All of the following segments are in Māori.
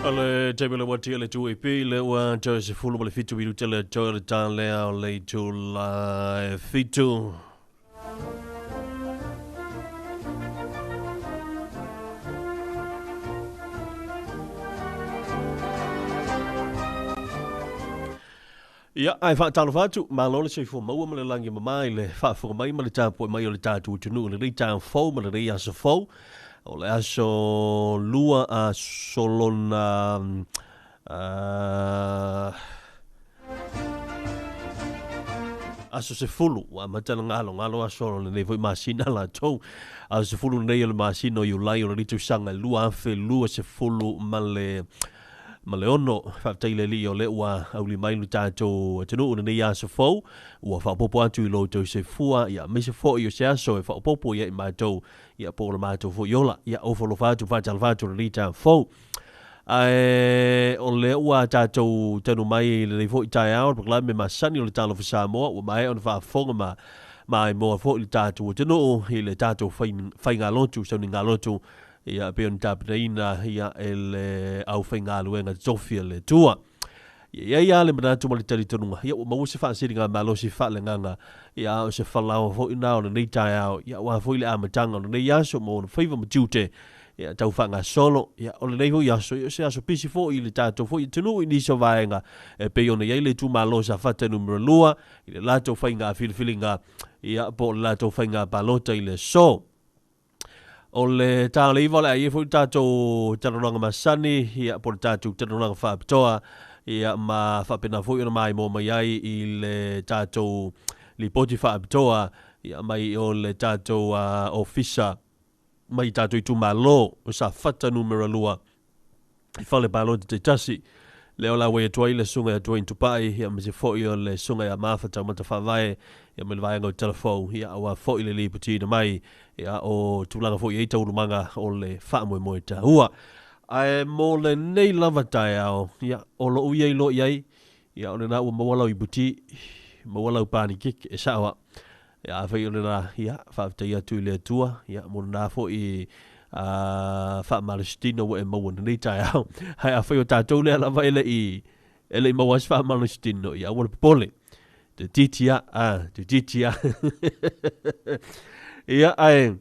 Ale tebele wati ale tu epi le wa se fulu le fitu biru tele tole tan le le tu la fitu. Ya, ai fa talofa tu malole se fu mo le langi mai le fa fu mai le tapo mai le tatu tu no le tan fo ma le ya se fo. O le aso lua a solona aso se fulu wa matala ngalo aso le foi masina la to aso se fulu nei le masino yu lai o le tu sanga lua fe lua se fulu ma le ono fa taile li o le wa au li mai lu tato tenu o nei aso fo wa fa popo atu lo to se fua ya me se fo yo se aso fa popo ya ma to ya po le ma to fo yola ya o fo lo fa tu fa tal fa tu li ta fo o le ua tātou tenu mai le fo i tai au pakla me masani o le Talofa Samoa o mai on fa fonga mai mo fo i tātou tenu i le tātou fai ngā lotu sau ni ngā lotu ia pe on tapina ia ele au fai ngā luenga tofia le tua ia le manatu mali tari tonunga ia mo se fa siri ngā malo si fa le nganga ia o se fa lao fo i nā o le nei tai au ia wa fo i le amatanga o le nei aso mo o faiva matute ya tau fanga solo ya o le nei ho ya so se aso pisi fo i le tato fo i tunu i ni so vaenga e pe ona ye le tu malo sa fata numero lua i le lato fainga filinga ya po le lato fainga balota i le so o le ta le vola ye fo tato tanonga masani ya po tato tanonga fa ptoa ya ma fa pena fo i mai mo mai ai i le tato li poti fa ptoa ya mai o le tato ofisa mai tātou i tu malo o sa fata numero lua i fale balo te tasi leo la wea tuai le sunga ya tuai tupai ia me se foi o le sunga ya mafata mata whawai ia me le vaenga o telefou ia awa foi le liputina mai ia o tūlanga foi eita urumanga o le whaamoe moe ta hua ai mo le nei lava tai au ia o lo uiei lo iei ia o le na ua mawalau i buti mawalau pani kik e sawa ya fa yo na ya fa te ya tu le tua ya mo na fo i fa malestino e mo ni ta ya ha fa yo ta to le la va ele mo was fa malestino ya wo pole de titia de titia ya ai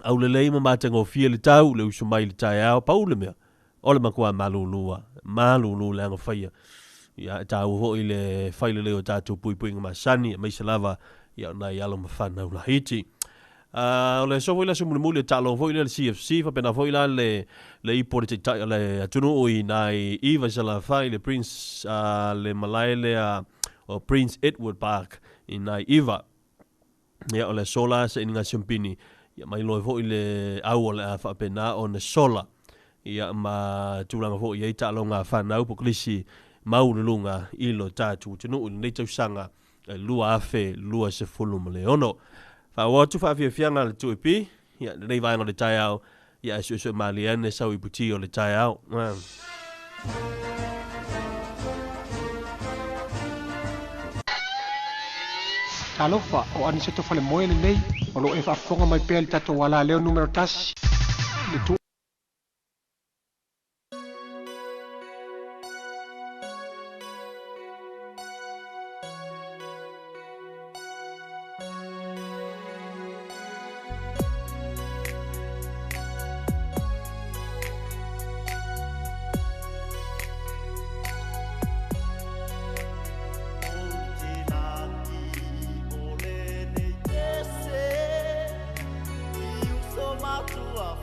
au le mo ma tengo fi le tau le usu mai le ta ya pa le me o le makua malulu le ngo fa ya ta wo ile fa le o ta tu pui ma sani mai se lava ia na ia lo mafana ula hiti o le so voila sumu mule talo voila le CFC fa pena voila le ipo te tai le atunu o nai Eva sala fai le Prince le Malai le o Prince Edward Park in nai Eva ia o le sola se inga simpini ia mai lo vo le au le fa pena on le sola ia ma tulanga vo ia talo nga fa na po klisi maulunga ilo tatu tunu nei tau sanga lua afe lua se fulu male ono fa watu fa fianga le tuipi ya nei vai no le tai au ya so maliane sa iputi o le tai au Talofa o ani se to fale moe le nei o lo e fa fonga mai pe le tato wala leo numero tasi le tu tua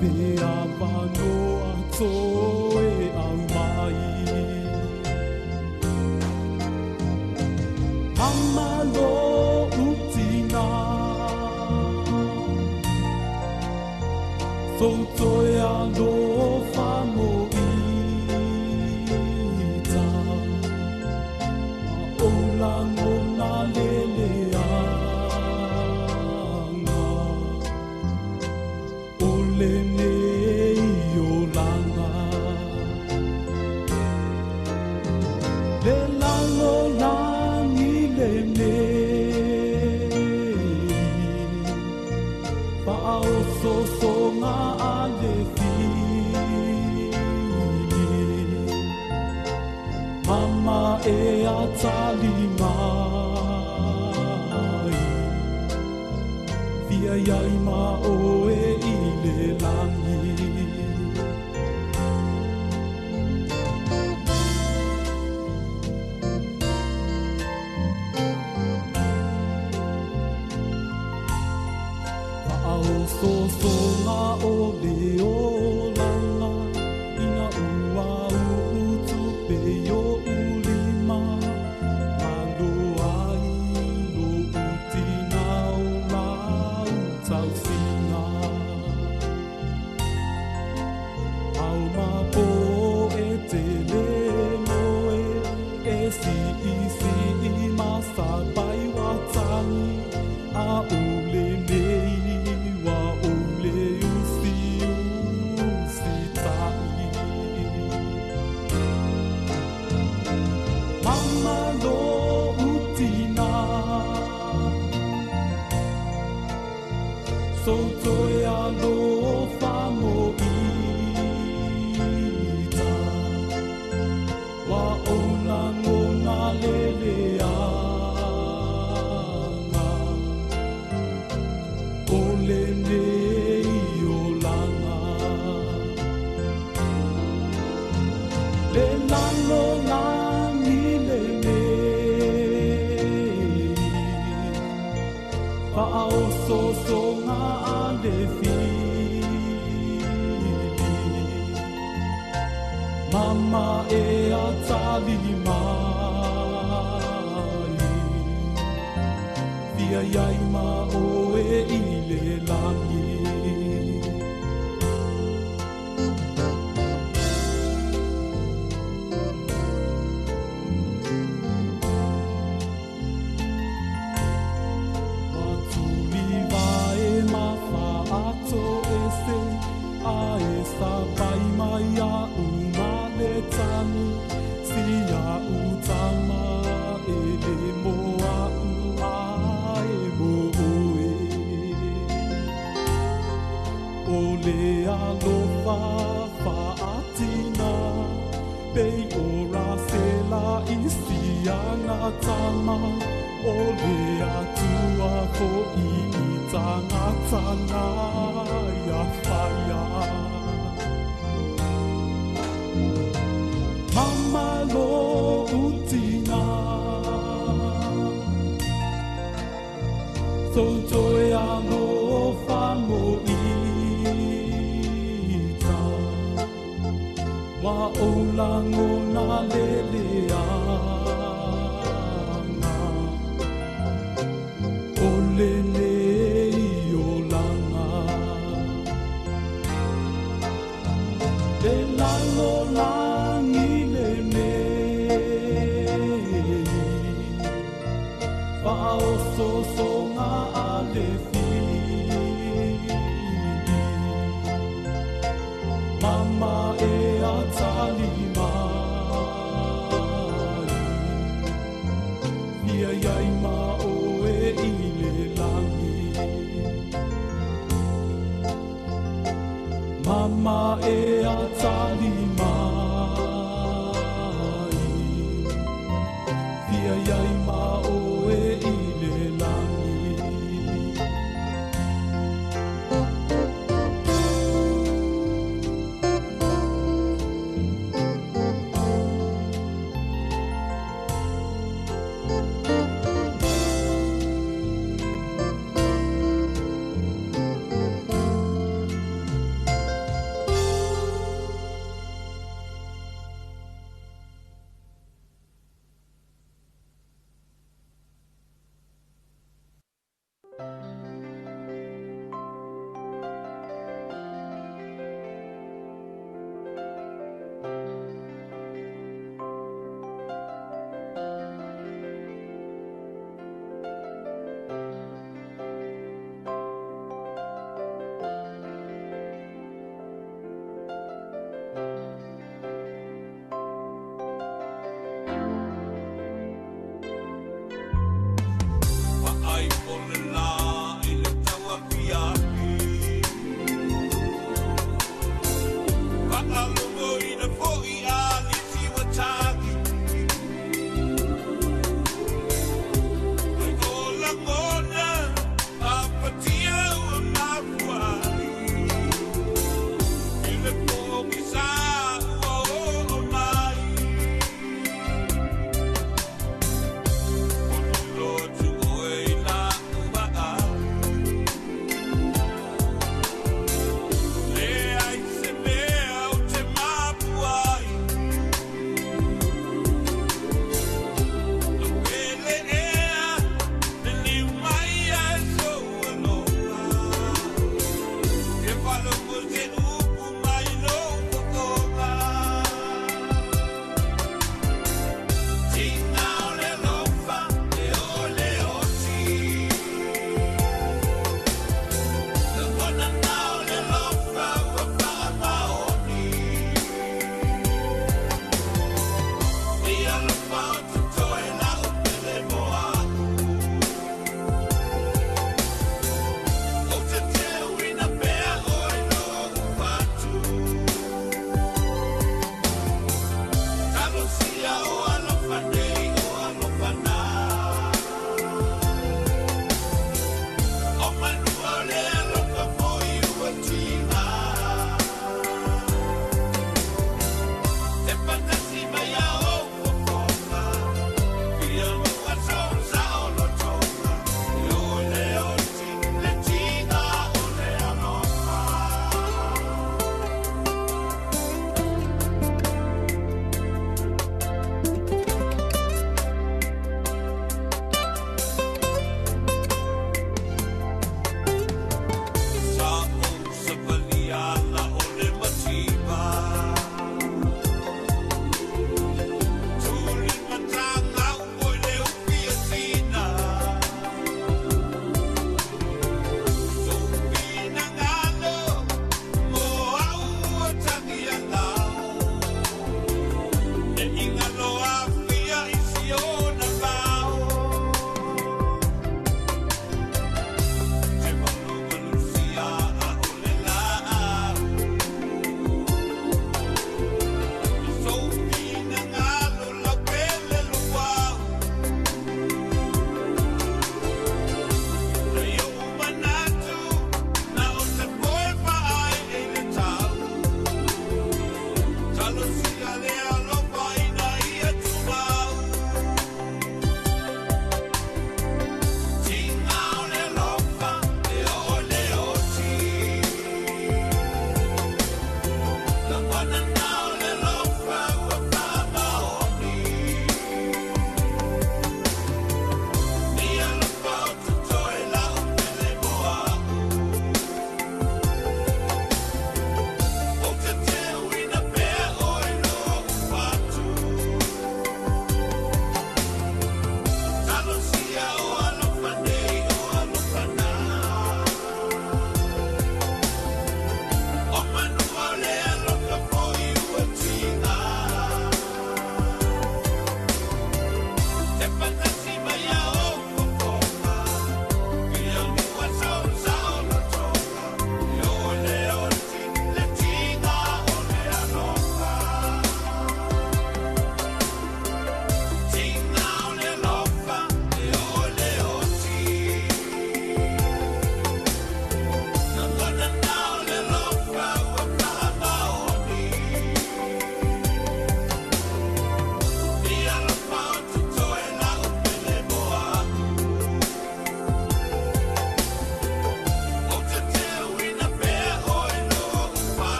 te avano ato e au mai. Amalo utina Soutoi alofa mo ita Olango na leleanga Ole nei olanga Le lango langi le nei Pao so ngā ale whini Mama e atali mai Fia iai ma oe i le langi So ngā o leo langa Ina ua utu pe o ulima Malo ai lo utina o la utau singa Au mapo e te le moe E si isi i masa pai watangi A ule nei Soutoi alofa mo ita Wa olango na leleanga Ole nei olanga Le lango langi le nei Pao so ngā ale whini Mama e atali mai Fia iai ma oe i le langi Pai mai a umale tani Sia utama e le moa ai mo oe O le alofa whaatina Pei ora se la isiana tama O le atua ko i tangatana ia whaia Mama lo utina Soutoi alofa mo ita Wa olango na leleanga Ole nei olanga Le lango langi le nei Pao so ngā ale whini Mama e atali mai Fia iai ma oe i le langi Mama e atali mai Fia iai ma oe i le langi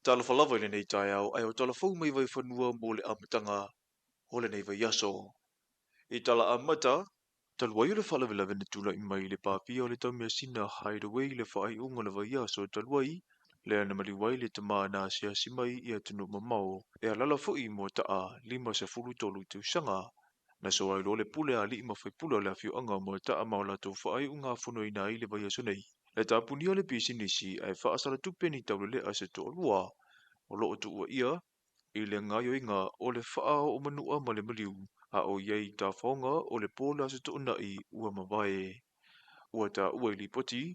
Talofa lava i nei tai au, ai o talafou mai vai whanua mo le amatanga o le nei vai aso. I tala amata, taluai o le whalawelawe na tula i mai le pāpia o le taumia sina hideaway le whaai unga le vai aso taluai, le ana maliwai le tamaa na sia simai i atunu mamao, e alala fui mo taa 5 tolu te usanga, na so ai lo le pule a li mawhai pule o le afiu anga mo taa maolato whaai unga whuno i nai le vai aso nei. Le tāpuni o le pisinisi ai whaasala tupeni tau le ase to olua, o loo tu ua ia, i le ngaio inga o le wha o manua ma le maliu, a o iei ta whaonga o le pōla se to nai ua mawae. Ua ta ua i li poti,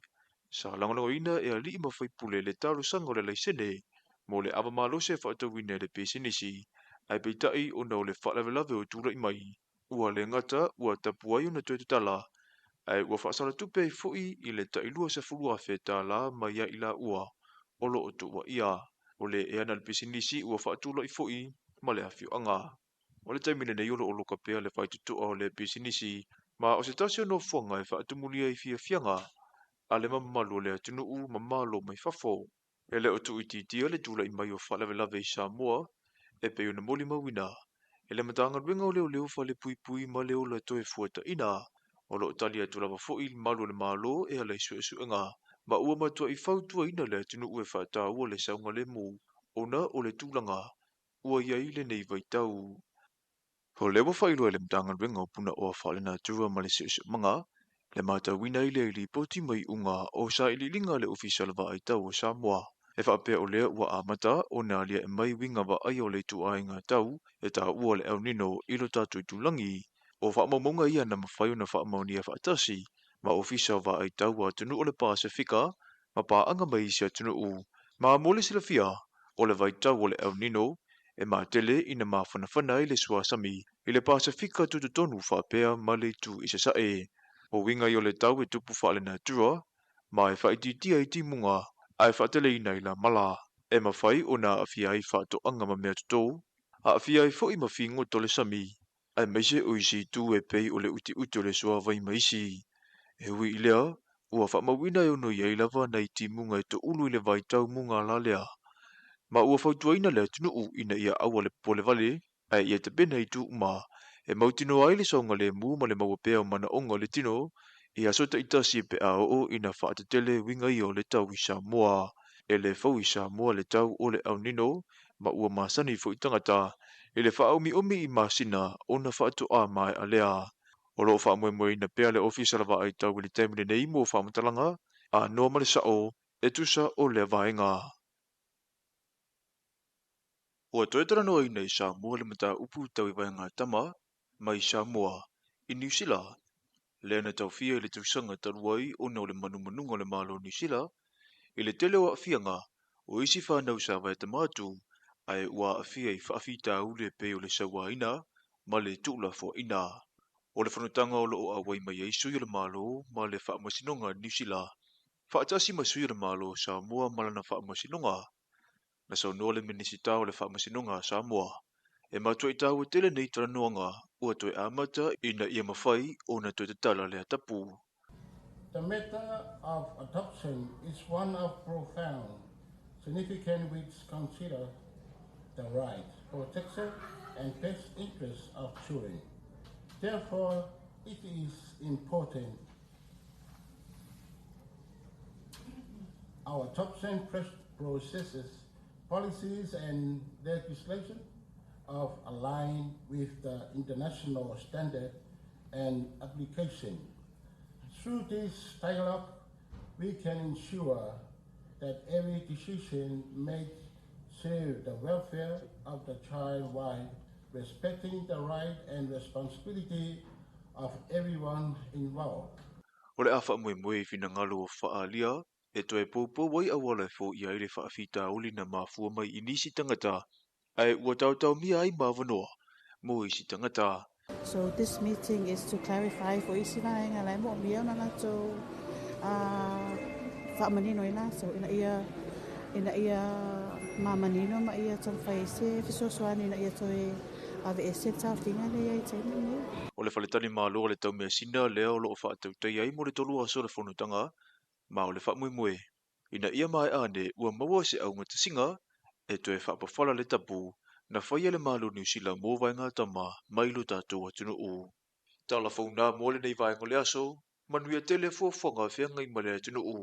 sa langalango ina e a li mawhai pule le taru sanga o le laisene, mo le awa malo se whaatawine le pesinisi, ai peitai o na o le whaalawelawe o tūra i mai. Ua le ngata, ua tapuai o na tue tala, ai ua whaasala tupe i fui i le tailua se fulua wheta la mai ia ila ua, o loo tu ua ia. O le e ana le pisinisi ua whaatula i fui ma le awhiu anga. O le taimine nei olo olo kapea le whaitutua o le pisinisi, ma o se tasio no fuanga e whaatumulia i fia fianga, a le mamalu le atunu u mamalo mai fafo. E le o tu ititia le tula i mai o whalawelawe i Samoa, e pe una moli mawina. E le matanga ruenga o leo leo whale pui pui ma leo la toe fuata ina, o lo tali atu lava fo'i malu le malo e ala isu esu enga. Ma ua matua i fautua ina le atunu ue whata ua le saunga le mu, ona o le tūlanga, ua iai le nei vai tau. Ho lewa whailua le mtanga ringa o puna o whaale na tua ma le se manga, le mata wina i le ili poti mai unga o sa ili linga le official va ai tau o Samoa. E whaapea o lea ua amata o nā lia e mai winga va ai o le tu ainga tau, e tā ua le El Nino ilo tātu i tūlangi, o whaamamonga ia na mawhai na whaamaunia whaatasi, ma official va ai tau a tunu o le Pasifika, ma pā anga mai sia tunu u, ma mole sila fia, o le vai tau o le El Nino, e mā tele ina mā whanawhana i le suasami, i le Pasifika tutu tonu whaapea ma le tu i se sae. O winga i o le tau e tupu whaale na tua, ma e whaititia i timunga, ai whaatele ina i la mala, e mawhai o nā awhia ai whaato anga ma mea tutou, a awhia ai fo i mawhi ngoto le sami, ai meise o isi tu e pei o le uti uti o le sua vai maisi. E hui i lea, ua whaamawina e ono i ai lava na i timunga e to ulu i le vai tau munga la lea. Ma ua whautua ina le tunuu ina ia awa le pole vale, ai ia te pena i tu ma, e mautino ai le songa le mu ma le mawapea o mana onga le tino, ia sota i tasi pe a o ina whaatatele winga i o le tau i Samoa, e le fau i Samoa le tau o le au nino, ma ua masani fo i tangata, e le whaomi omi i masina o na whaato a mai a lea. O loo whaamue ina pea le ofisala wa ai tau i le temine nei mo whaamatalanga, a noa ma le sao, e tusa o le vaenga. Ua toetara noa ina i Samoa le mata upu tau i vaenga tama, mai Samoa, i New Zealand. Lena tau fia i le tausanga taruai o na o le manumanunga le malo New Zealand, i le tele o a fianga, o isi whanau sa vai tamatu, ai ua a fia i whaafita ule pe o le sawa ina, ma le tula fo ina. O le whanutanga o loo a wai mai eisu i le malo, ma le whaamasinonga New Zealand. Whaatasi masui le malo Samoa malana whaamasinonga, na sau noa le minisita o le whaamasinonga Samoa. E matua i tau tele nei taranoanga, ua toi amata ina ia mawhai o na toi tatala le atapu. The matter of adoption is one of profound significance which consider the rights, protection, and best interests of children. Therefore, it is important our adoption processes, policies, and legislation of align with the international standard and application. Through this dialogue, we can ensure that every decision made serves the welfare of the child while respecting the right and responsibility of everyone involved. O le awha mwe i fina ngalo o whaalia, e toi pōpō wai awala fo i aile whaafita uli na mafua mai i nisi tangata, ai ua tau mia ai mawanoa, mo isi tangata. So this meeting is to clarify for isi vaenga lai mo mia na to whaamanino ina, so ina ia mamanino ma ia tau whai se fisosoani ina ia toi ave e se tau tinga le ia i teina ni. O le whaletani māloa le tau mea sina lea o loo whaatau tei ai mo le tolu aso le whanutanga, ma o le whaamue ina ia mai ane ua maua se au ngata singa, e toe whaapawhala le tapu na whaia le malo New Zealand mō vai ngā tama mai lo tātou atunu o. Talafona mo le nei vai ngole aso, manuia tele fuafuanga whianga i male atunu o.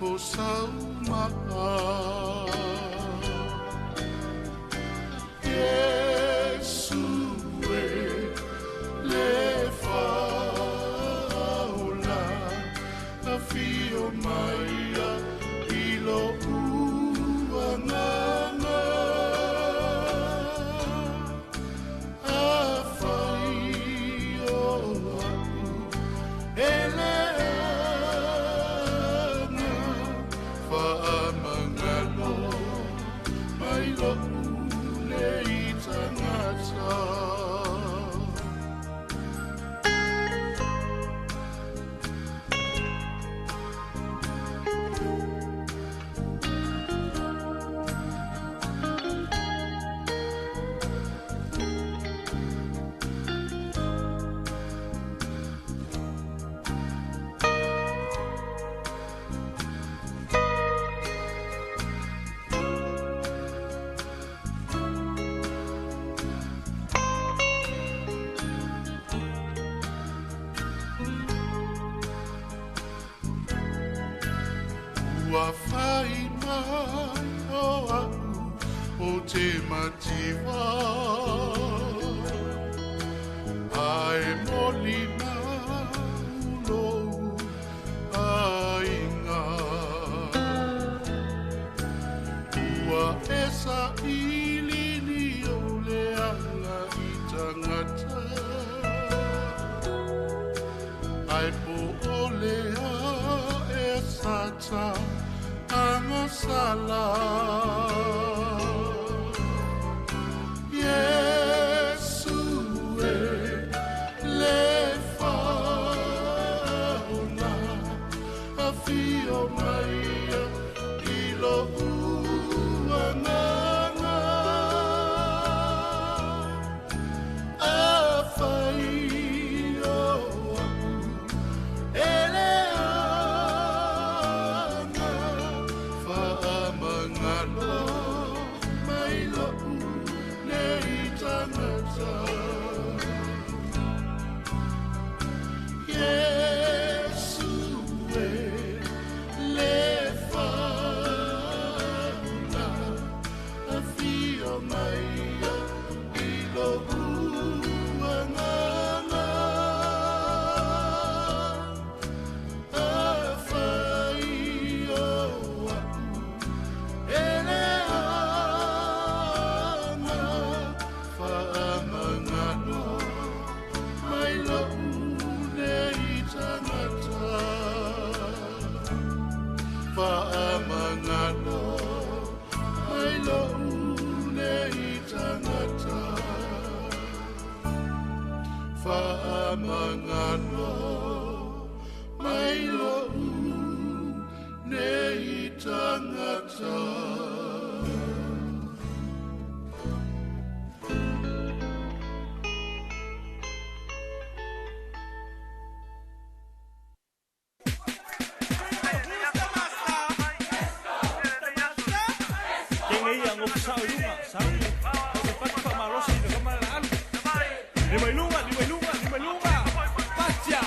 o Samoa. Yesu e le faula a fio mai I lo uangana a fai o aku ele ana whaamangalo mai lo nei tangata. Ua whai mai o aku o te mativa. Ai moli na ulou ainga. Ua esa ilini o le anga I tangata. Ai po ole a esata anga sala. Yesu e le fauna a fio mai I lo uangana a fai o aku ele ana whaamangalo mai lo nei tangata. Yesu e le fauna a fio mai I lo uangana a whai o aku ele ana whaamangano mai lo nei tangata. Whaamangano mai lo nei tangata. Whaamangano mai lo nei tangata. Quem aí ang ofisal lunga, sabi. Dapat pa marosi de kamalaan. Limay lunga. Patya.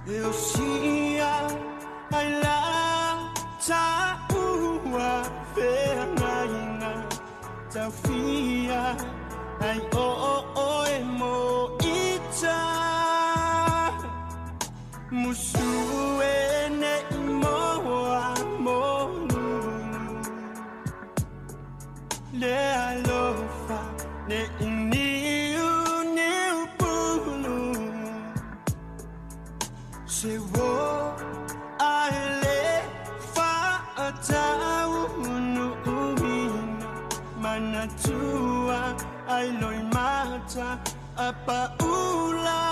Eu sia ai la ta ua feangaina ta fia ai o e mo ita musue ne moa mo le alofa ne niu pulu se wo ale fa atau nu umina manatua ai loi mata apa ula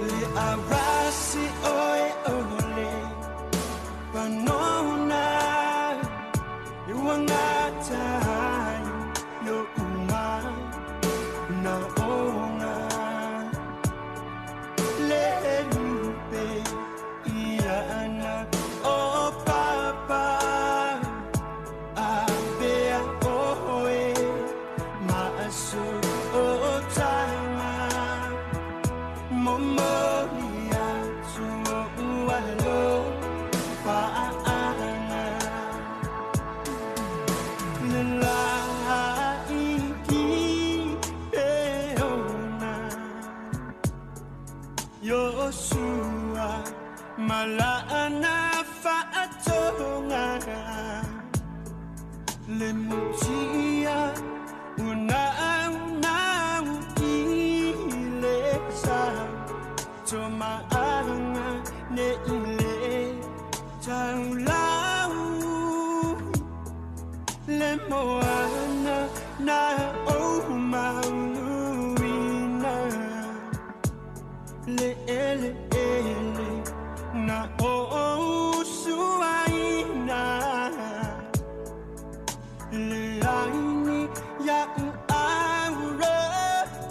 le arasi oi ole panona iwangata yo uma na ona le lupe ia ana o papa abea oe maasu o tama momoria tuo ualo paana la iki peona Yosua malana faatonga le mutia una ilesa toma anga ne ile taulau le moana na o mauina le ele na o suaina le aini ya aura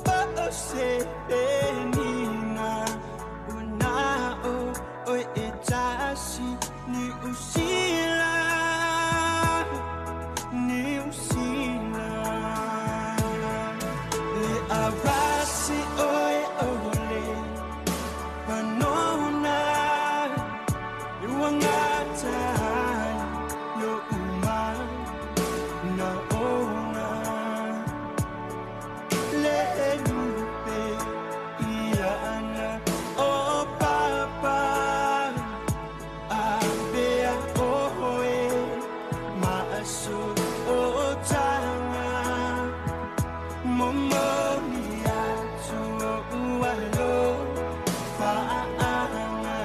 pa se penina una o etasi ni usila le arasi oi ole panona iwangata yo uma na ona le lupe ia ana o papa abea oe maasu o tanga momonia tuo ualo paana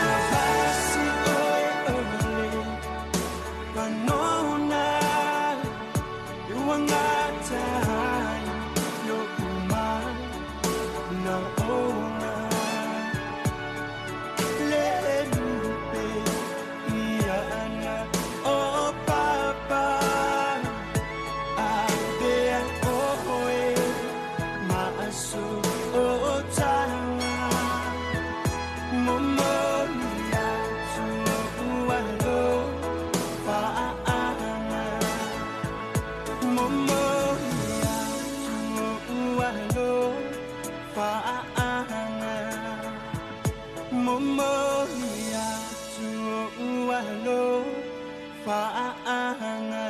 arasi oe ole panona iwangata yo uma na ona le lupe ia ana o papa abea oe maasu o tanga momonia tuo ualo paana momonia tuo ualo paana momonia tuo ualo paana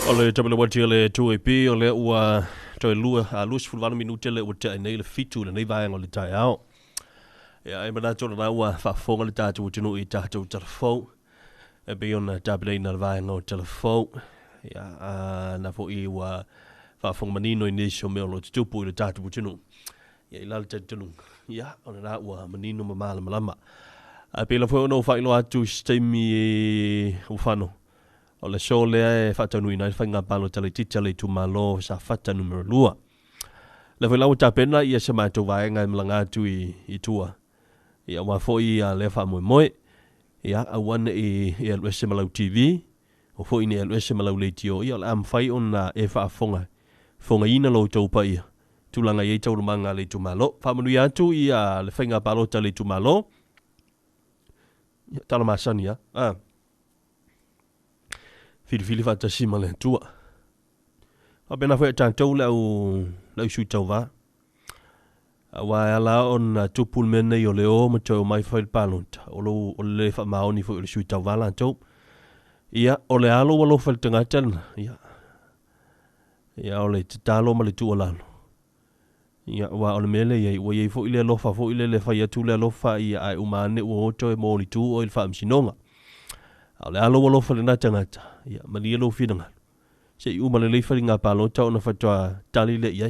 Ole tabele wati ole 2AP ole ua toi lua a lua fulvana minuti le wata nei le fitu le nei vai ngole tai ao. Ya e mana tona na ua fa fonga le tatu tinu I tatu telefon. E be ona tabele na vai ngo telefon. ia na fo I wa fa fong manino ni so me lo tupu I le tatu putinu ia I la le tatu ia ona la wa manino mama malama a pe la fo no fa ilo atu stemi ufano o le so le fa tanu ina fa nga palo tale titale tu malo sa fata numero lua le fo la uta pena ia se ma to va nga mlanga tu I tua ia wa fo ia le fa mo ia a wana I LS Malau TV o fo ini LS Malau le tio ia am fai ona e fa fonga ina lo tau pa ia tulanga ia tau manga le tu malo fa manu ia tu ia le fainga palota le tu malo ia tala masani ia fili fa ta sima le tua a bena fa tan tau lau su tau va wa ala on tupul mena yo leo mo tau mai fa palonta o le fa maoni fo le su tau va la tau ia o le alo walo fa tanga tan ia o le talo ma le tu olalo ia wa o le mele ia wa ia fo ile lofa fo ile le fa ia tu le lofa ia ai umane o to e mo li tu o il fa msinonga o le alo walo fa le tanga ia ma li lo finanga se uma le fa nga palonta ona fa tali le ia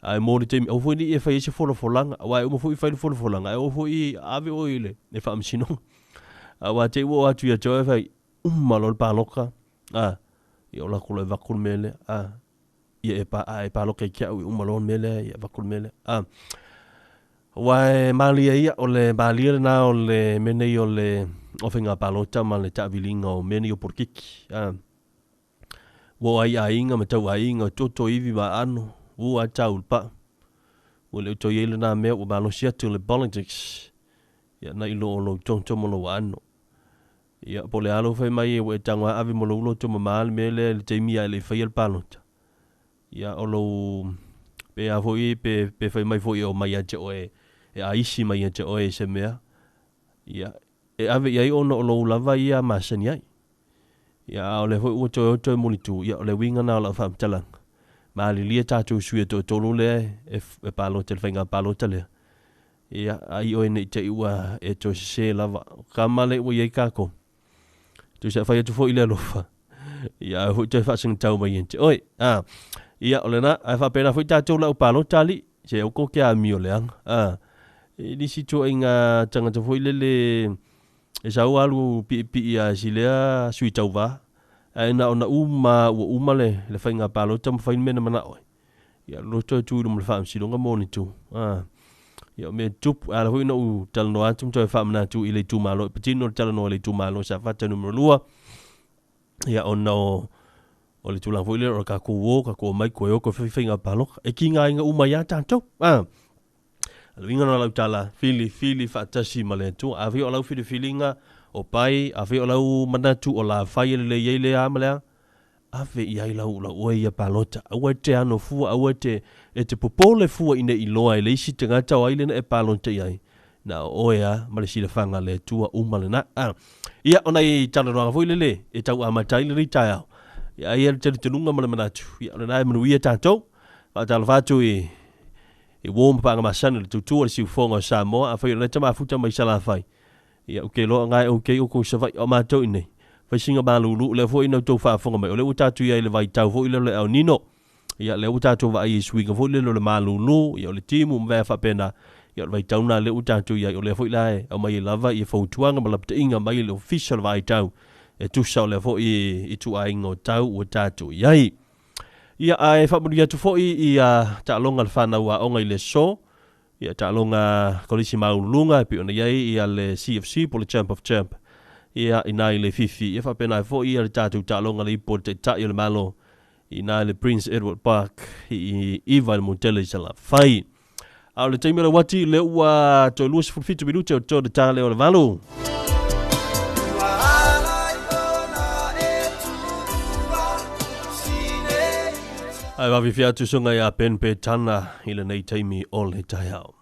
ai mo te o fo ni e fa ese folo folanga wa o mo fo I fa folo folanga o fo I ave o ile e fa msino wa te wo atu ya to fa malo paloka ia la ko le vakul mele ia e pa lo ke kia o malo mele ia vakul mele wa malia ia o le malia na o le mene o le ofinga palota ma le tavilinga o mene o porkiki wo ai inga matau ai inga toto ivi ba ano u a tau pa o le to yele na me o balo sia to le politics ia na ilo lo tonto mo lo ano ia po le alo fai mai e tangwa ave mo lo to mal mele le temia le fai el palot ia o lo pe a foi pe fai mai foi o mai a o e a isi mai a o e se mea ia e ave ia o no lo lava ia masani ai ia o le foi o to mo tu ia o le winga na la fam talang ma li lia tatu sui to lo le e palot el fai palot le ia ai o ne te ua e to se lava kamale o ye kako tu se fai tu fo ile lofa ia ho te fa sing tau mai ente oi ia olena ai fa pena fo tatu la palo tali se o ko ke a mi oleang di situ inga tanga to fo ile le e sa alu pi ia silea sui tau va ai na ona uma le fa nga palo tam fa mena mana oi ia lo to tu dum le fa si longa moni tu ia me tup ala ho no tal no atum to fa mana tu ile tu malo petino tal no ile tu malo sa fa numero lua ia ono o le tulang foile o ka ko mai ko yo ko finga palo e kinga inga uma ya tanto winga no la tala fili fa tasi male tu avi o la filinga o pai avi o la mana tu o la fai le yele amala ave ia la o ia palota o te ano fu o te te popole fu ina iloa le si tenga ta o ile e palota ia na o ia male si le fanga le tua umale na ia ona I tala no foile le e tau amatai le ritaya ia ia te tununga male manatu ia ona manu ia tanto fa tala fatu e wom pa nga masana le tutu le si fonga Samoa a fa le tama futa mai sala fai ia o ke lo ngai o ke o ko sa vai o mato ine fa singa balulu le fo ina to fa fonga mai o le utatu ia le vai tau fo ile le au nino ia le utatu va I swinga fo le malulu ia le timu mva fa pena ia vai tau na le utatu ia o le fo ile o mai lava I fo tuanga ma lapta inga mai le official vai tau e tu sa le fo I tu ai ngo tau o tatu ia ia ai fa mulia tu fo ia ta longa le fana wa onga ile so ia ta longa kolisi maulunga pi ona ia le CFC po le champ of champ ia ina le fifi ia fa pena fo ia le tatu ta longa le po te ta le malo ina le Prince Edward Park I Ivan Montele sala fai au le taimela wati le ua to luas fitu minuti o to de tale o le valo ai va vifia tu sunga ia pen pe tana ile nei taimi all he tai au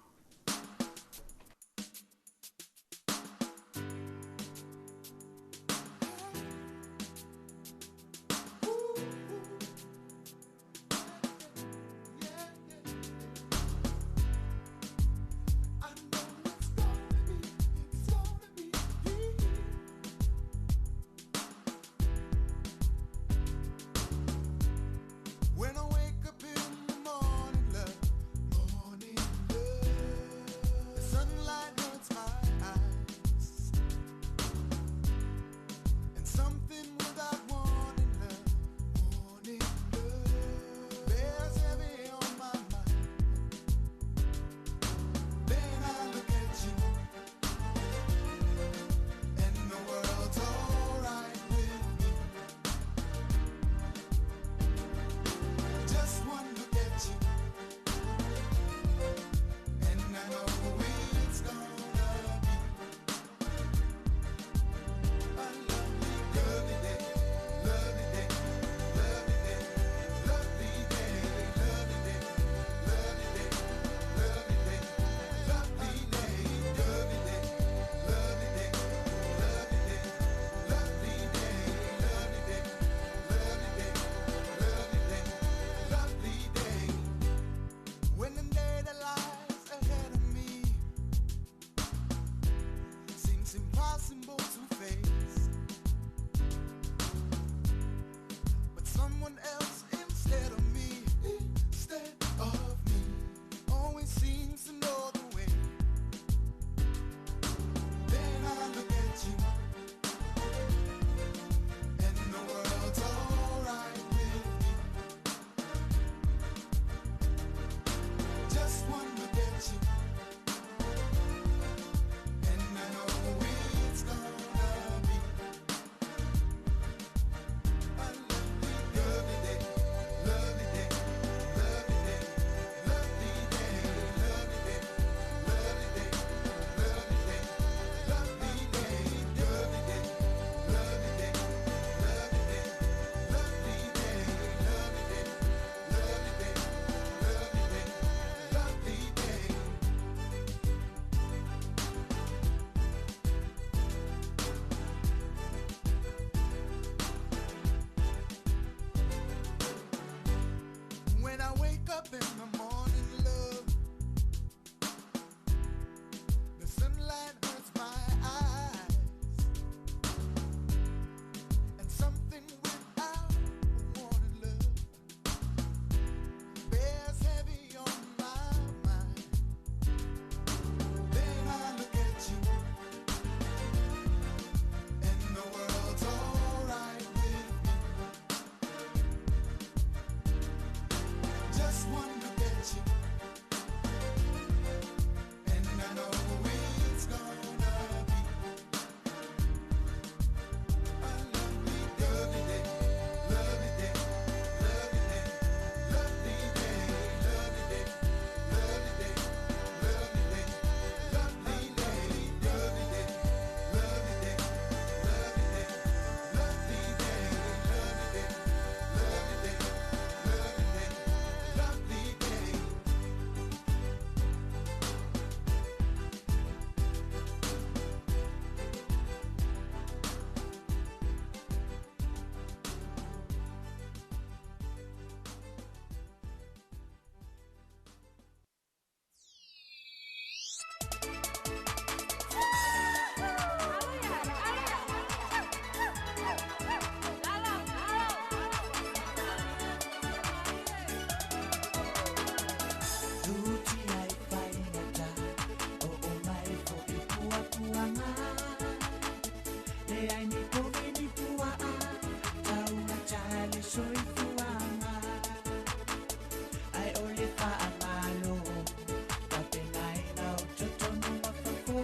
up in the morning, love. The sunlight hurts my eyes, and something without a warning, love, bears heavy on my mind. Then I look at you, and the world's alright with me. Just one look at you, and I know it's gonna be a lovely day, lovely day, lovely day, lovely day, lovely day, lovely day, lovely day, lovely day, lovely day, lovely day, lovely day, lovely day, lovely day, lovely day, lovely day, lovely day. Tuti ai whaingata, o mai fo I puapuanga. Le ai ni poke ni pua a, tau na chale soi fuanga. Ai ole wha a malo, ka pengai na o totonu mawhako.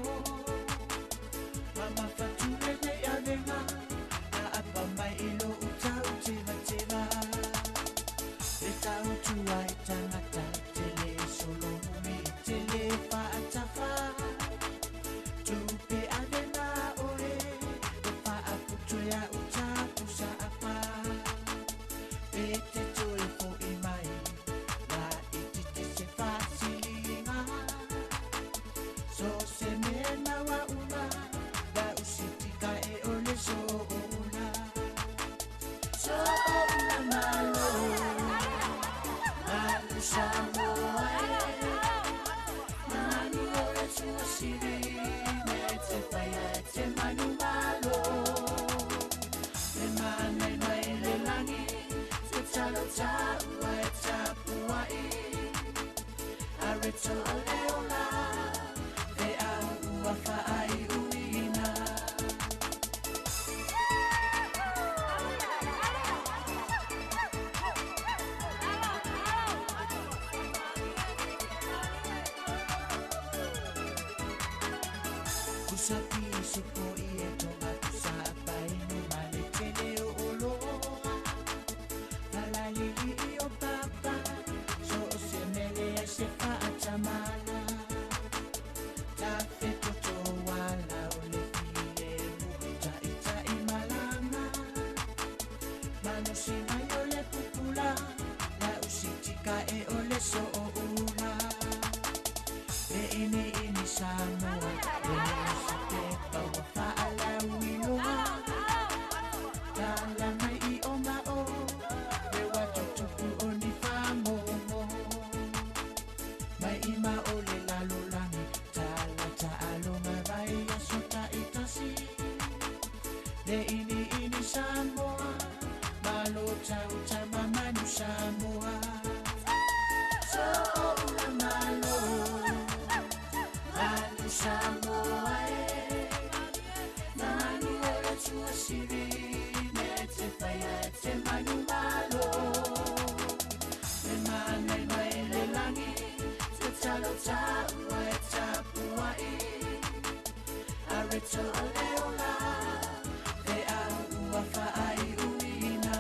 Mama whatule nei a venga, na apa mai ilo utau teva teva. Le tau tu ai tangata, tele solo mi tele whaatafa. Tupe ane na oe, e whaaputoia utapu sa apa. Pete toi fo I mai, na itite se whasilinga. So se mena wa una, na usitika e ole so una. So una malo, Manu Samoa, Manu ora tua siri, me te paia te manu malo. Le mane mai le langi, te talo taua e tapua I. Areto a leola, te au ua whaai uina. Kusapi supo I e tonga kusa apai no male tele o oloa. Talalili I o papa, so o se mele e se whaatamana. Ta whekoto wala o le file mu, ta I malanga. Mano si mai o le pupula, la usitika e o le so o ula. E ini Samoa, e se te paua whaala uinoa. Tala mai I o mao, e watu tupu o ni whamomo. Mai I ma o le lalolangi, tala ta alonga vai a sota I tasi. Le ini Samoa, malo tau tama manu Samoa. So una malo, Manu Samoa Manu ora tua siri, me te paia te manu malo. Le mane mai le langi, te talo taua e tapua I. Areto a leola, te au ua whaai uina.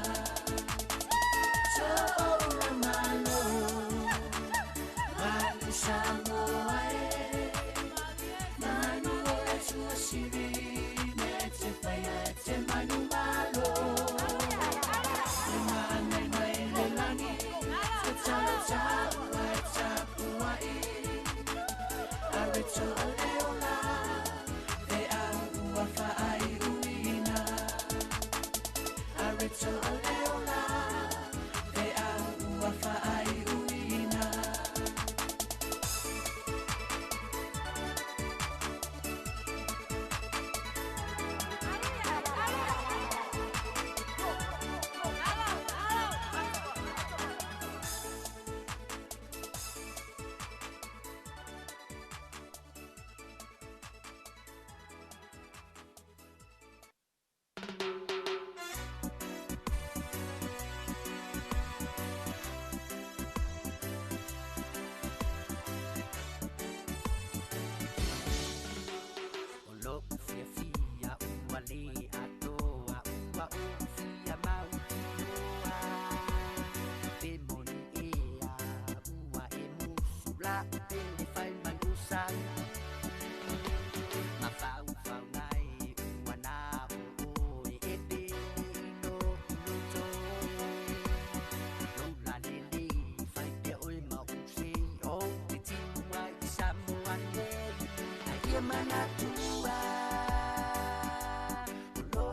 So ora malo, Manu Samoa Manu ora tua siri, me te paia te manu malo. Le mane mai le langi, te talo taua e tapua I. Areto a leola, te au ua sang ma fau fau nai wana o e pe no to lo la ni fai te oi ma usi o te tima i Samoa ai e mana tua lo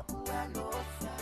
lo fa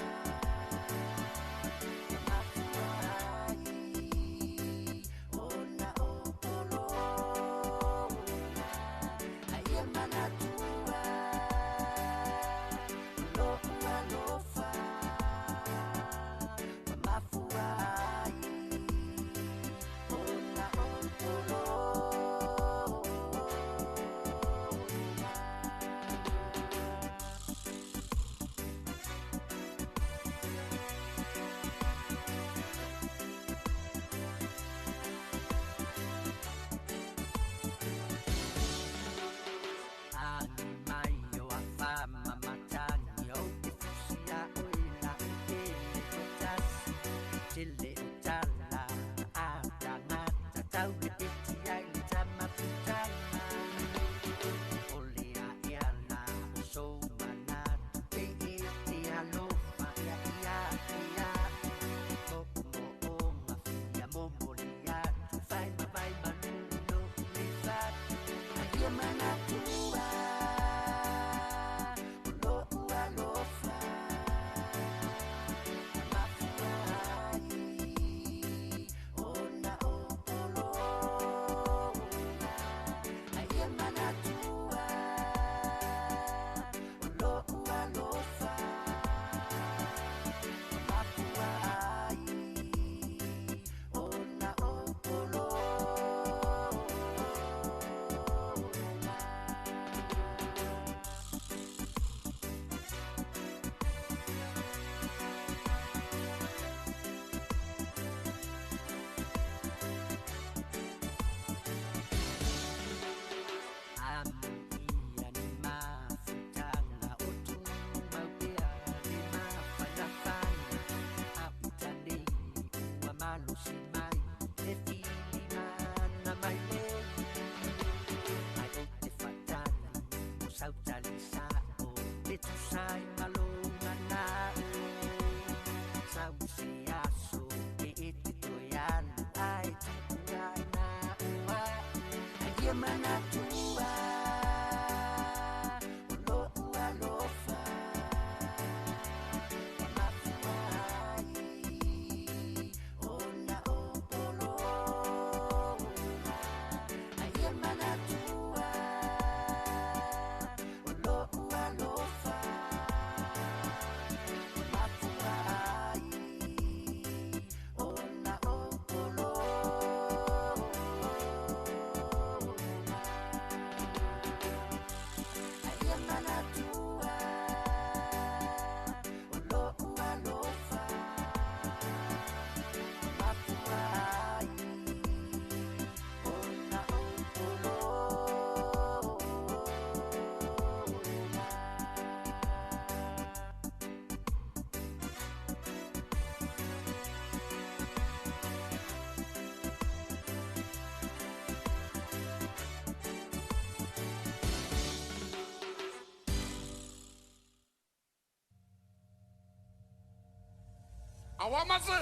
Awamazu.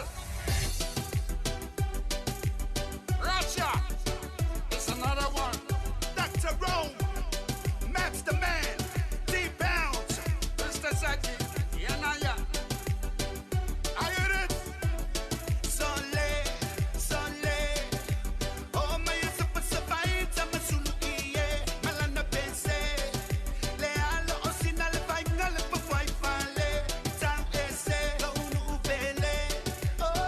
Russia. It's another one. Dr. Rome. Maps the man. D-Bounce. Mr. Saki. Yanaya. I hear it. Sole. Sole. Oh, my super survive. I'm a Zulu. Malana Pense. Lealo. Osinale. Vibe. Nale. Pufai. Fale. Tang. Ese. Lo. Unu. Uvele. Oh.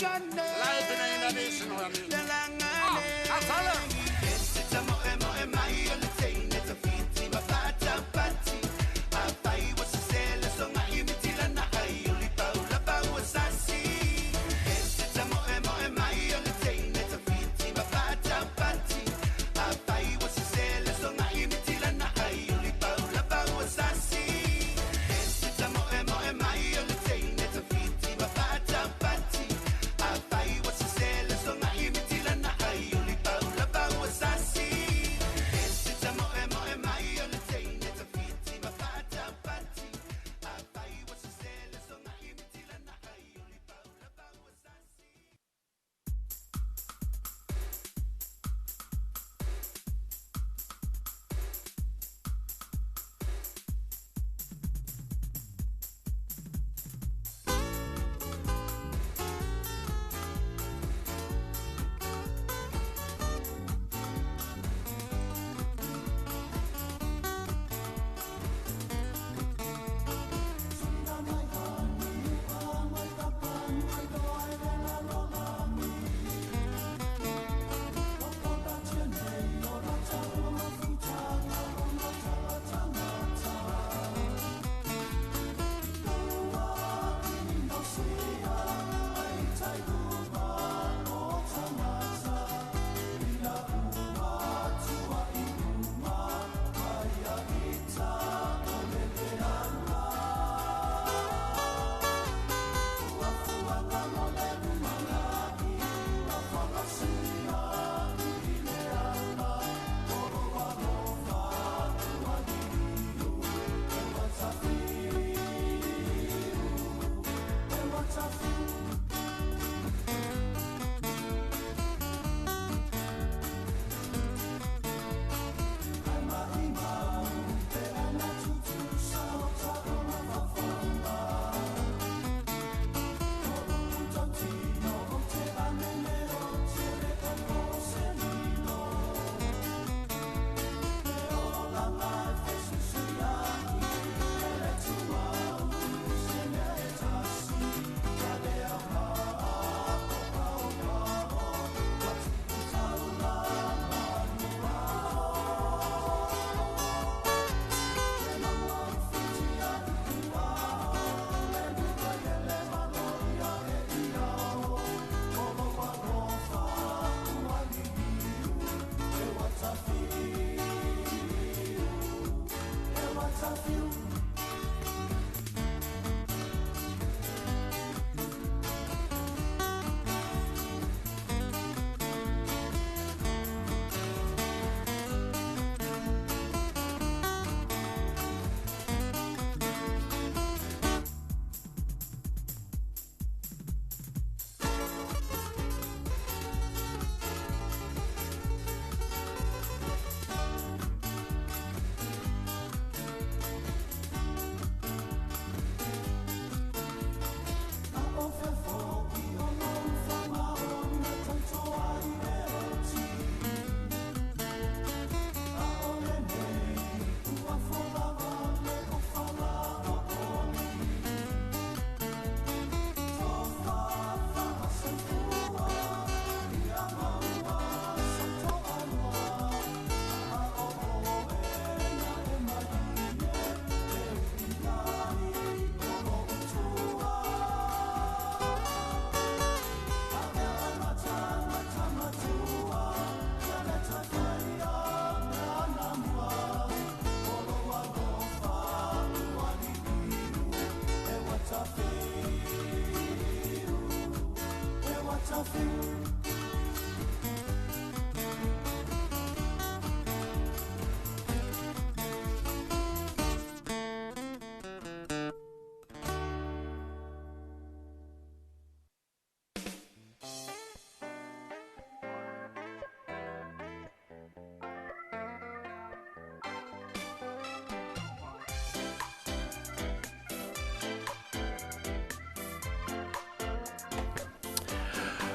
Life in a nation, I tell her.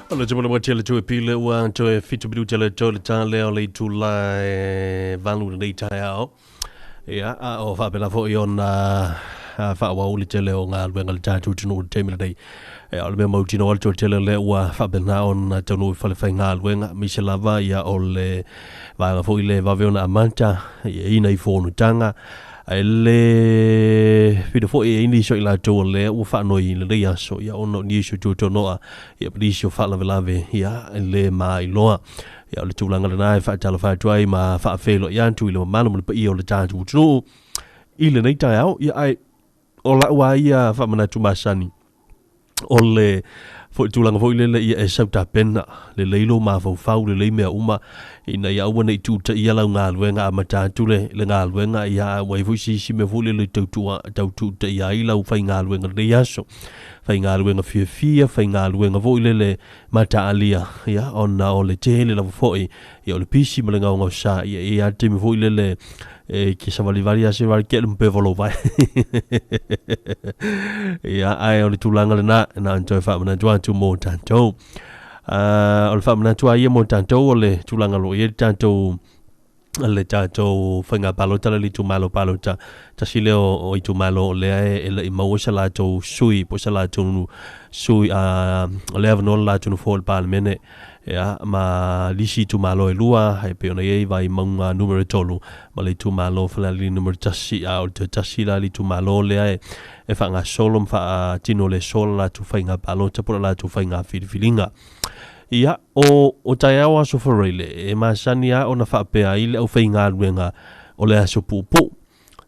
Ala jumala mo tele to pile wa to fitu bidu tele to le tan le le tu la valu nei tai ao. Ya o fa pela fo yon whaawa uli te leo ngā luenga le tātou tino le teimina nei. O le mea mau tino alto te leo ua whabena o na tano i whalewhai ngā luenga. Misa lava ia o le vanga fo i le waweona amanta, ina i whonu tanga. Le pida fo e ini so i la tō le ua whanoi le rei aso, ia ono ni iso tō tonoa, ia pidi o whalawelawe, ia le maa i loa. Ia le tūlanga le nai whaatalofa tuai ma whaafelo i antu i le mamalo mo le pa i o le tātou tino. I le nei tai au, ia ai o la ua ia whamana tumasani. O le tūlanga fo i le ia e sauta pena, le leilo ma fau le leimea uma, ina ia ua nei tūta ia lau ngā luenga a matatu le ngā luenga ia waifu si me fo le taututa ia i lau whai ngā luenga le aso. Whai ngā luenga fia, whai ngā luenga fo i le mata alia, ia ona o le tele lau fo ia o le pisi ma le ngau ngau sa, ia te me fo i le ki sa wali ase wali ke le mpevolo vai. Ia ai o le tūlanga le na antoi whamana tuantu mō tātou. O le whamana tua ia mō tātou o le tūlanga lo ia tātou le tātou whainga palota le tu malo palota. Tasi leo o i tu malo o lea e le i maua sa lātou sui, po sa lātou sui o lea vanola lātou nu fōle pālemene. Ia, ma lisi tu malo e lua, hai pe ona iei vai maunga numero tolu, ma le tu malo whala li numero tasi, o le tasi la li tu malo lea e whanga solo mwha tino le solo la tu whainga palota, pura la tu whainga whiriwhiringa. Ia, o tai awa so whareile, e masani a ona whapea i le au whainga ruenga o le aso pupu.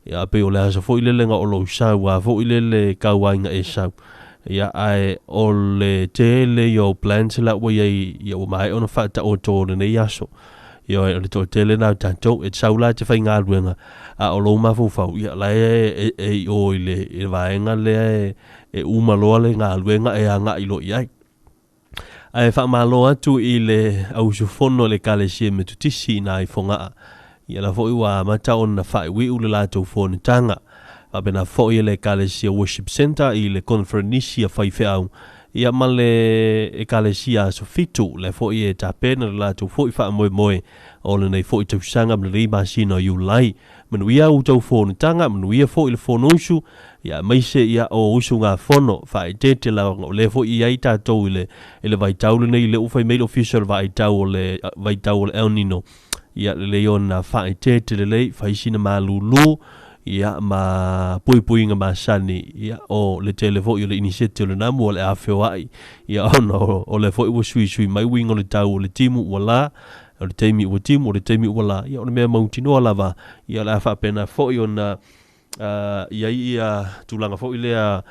Ia, pe o le aso fo i le lenga o lo sau, a fo i le kauainga e sau. Ia ai o le tele yo plan sila wa ia o mai ona fata o to le nei aso. Ia o le to tele na tanto e saula te fai ngā ruenga a o lo ma fau ia la e o le vaenga le e uma loa le ngā ruenga e anga i lo ia. Ai fa malo atu i le au sufono le kalesia me tutisi na i fonga. Ia la fo i wa mata ona fai wi u le lato fo ni tanga. Abena fo i le Kalesia Worship Center i le Conferenisia whaifeau. Ia ma le e Kalesia Sofitu le fo i e tapena le lato fo i wha moe moe o le nei fo i tausanga ma le rima sino i ulai. Manuia u tau fo ni tanga, manuia fo i le fo nusu, ia maise ia o usu ngā fono, wha i tete la le fo i aita tau i le vaitau le nei le ufai mail official vaitau o le El Nino. Ia le ona wha i tete le lei, wha i sina ma lulu, ia ma pui nga masani ia o le telefo i le initiative le namu o le afeo ai ia ono o le fo i sui mai wingo le tau o le timu wala o le teimi o timu o le teimi wala ia o le mea mautino lava ia la fa pena fo i ona ia tulanga fo i lea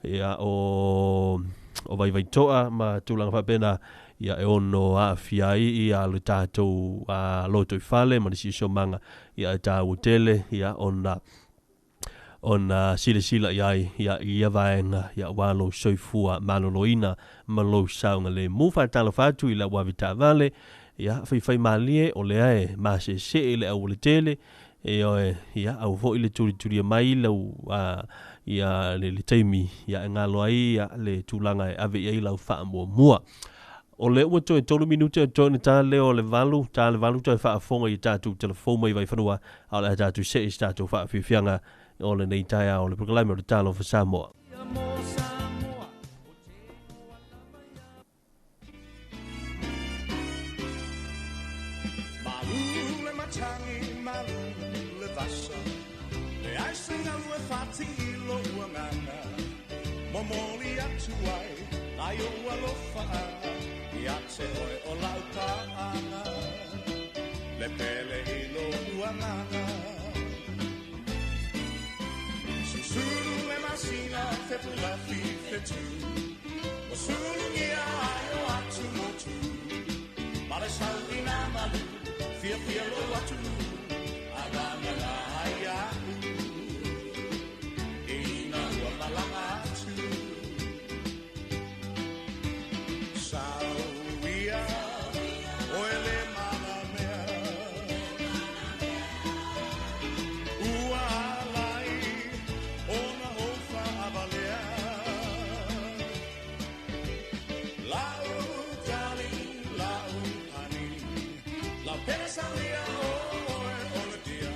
ia o vai toa ma tulanga fa pena ia e ono a fiai ia le tātou loto i fale ma si so manga ia ta utele ia ona sila ia vaenga ia walo soifua maloloina malo saunga le mufa talafatu ila wavita vale ia fai malie o le ae ma se le au le tele ia au vo ile turi mai lau ia le teimi ia ngalo ai ia le tulanga ave ia lau fa mua o le ua toi tolu minute toi ni tā leo le valu toi wha afonga i tātou telefon mai vai whanua au le tātou se i tātou wha whiwhianga o le nei taia o le proklame o le Talofa Samoa. Malu le matangi, malu le vasa, le aisinga ue whati I lo uanganga, momoli atu ai, ai o alofa ana, ia te oe o laupaanga, le pele I lo uanganga. Susuru le masina, te pula fi fetu, o suru ngia ai o atu motu, male saurina malu, fia lo atu, agana la aia, ina ua malanga atu. Sauia, oele mana mea, ua alai, ona ofa avalea. Lau tali, lau ani, lau pesa lia oe ole dia,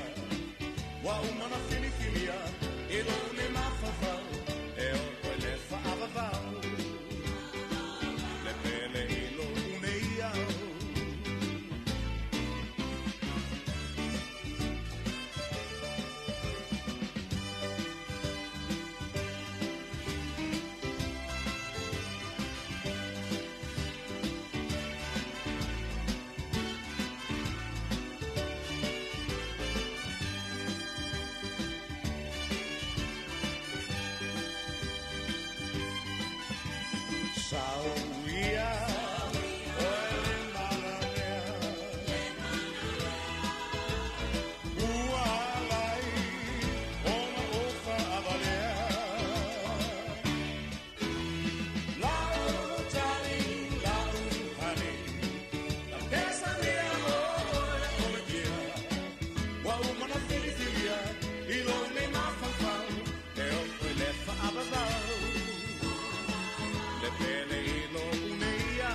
Sauia, oe malanea, ualai, ona ofa avalea. Lau tali, lau hani, la pesa mea oe oe kia. Wa umana fili filia, ilo me mafafau, e o koe lefa ababau. Le pele ilo uneia.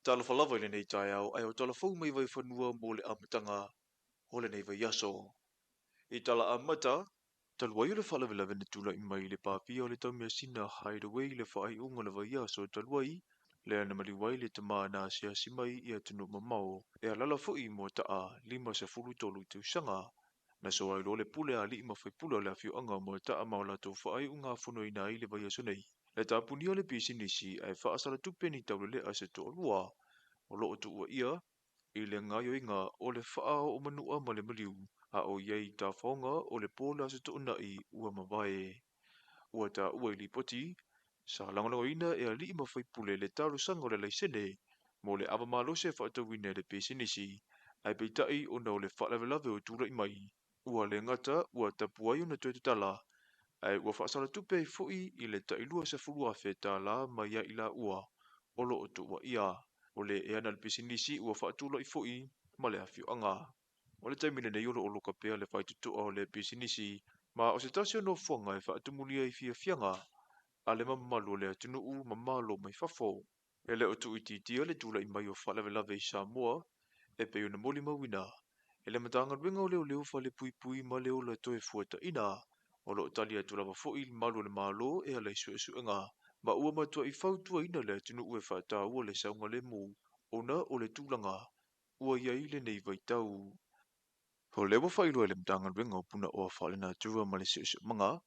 Talofa lava i nei tai au, ai o talafou mai vai whanua mo le amatanga o le nei vai yaso. I tala amata, talua i le whalawelawe na tula i mai le pāpia o le taumea sina hideaway le whaai unga le vai yaso talua i, le ana maliwai le tamaa na sia simai i atunu mamao, e alala fui mo taa 5 te usanga, na so ai lo le pule a li mawhai pule o le afio anga mo taa maolato whaai unga whono ina i le vai yaso nei. Le tāpuni o le pisinisi ai whaasala tupeni tau le ase to alua, o loo tu ua ia, i le ngaio inga o le wha o manua ma le maliu, a o iei ta whaonga o le pōla se tu unai ua mawae. Ua ta ua i li poti, sa langolango ina e a li ima whaipule le taru sanga o le laisene, mo le awa malo se whaatawine le pesinisi, ai peitai o nao le whaalawelawe o tūra i mai. Ua le ngata, ua tapuai o na tuetutala, ai ua whaasala tupe i fui i le tailua se furua wheta la mai ia ila ua, o loo tu ua ia. O le e ana le pisinisi ua whaatula i fui ma le awhio anga. O le taimine nei olo olo kapea le whaitutua o le pisinisi, ma o se tasio no fuanga e whaatumulia i fia fianga, a le mamalu le atunu u mamalo mai fafo. E le o tu ititia le tula i mai o whalawelawe i Samoa, e pe una moli mawina. E le matanga ruenga o leo leo whale pui pui ma leo le toe fuata ina, o lo talia tu lava fo il malu le malo e ala isu esu enga. Ma ua matua i fautua ina le atunu ue whata ua le saunga le mu, ona o le tūlanga, ua iai le nei vai tau. Ho lewa whailo e le mtanga ruenga o puna o whale na tua ma le sesu manga,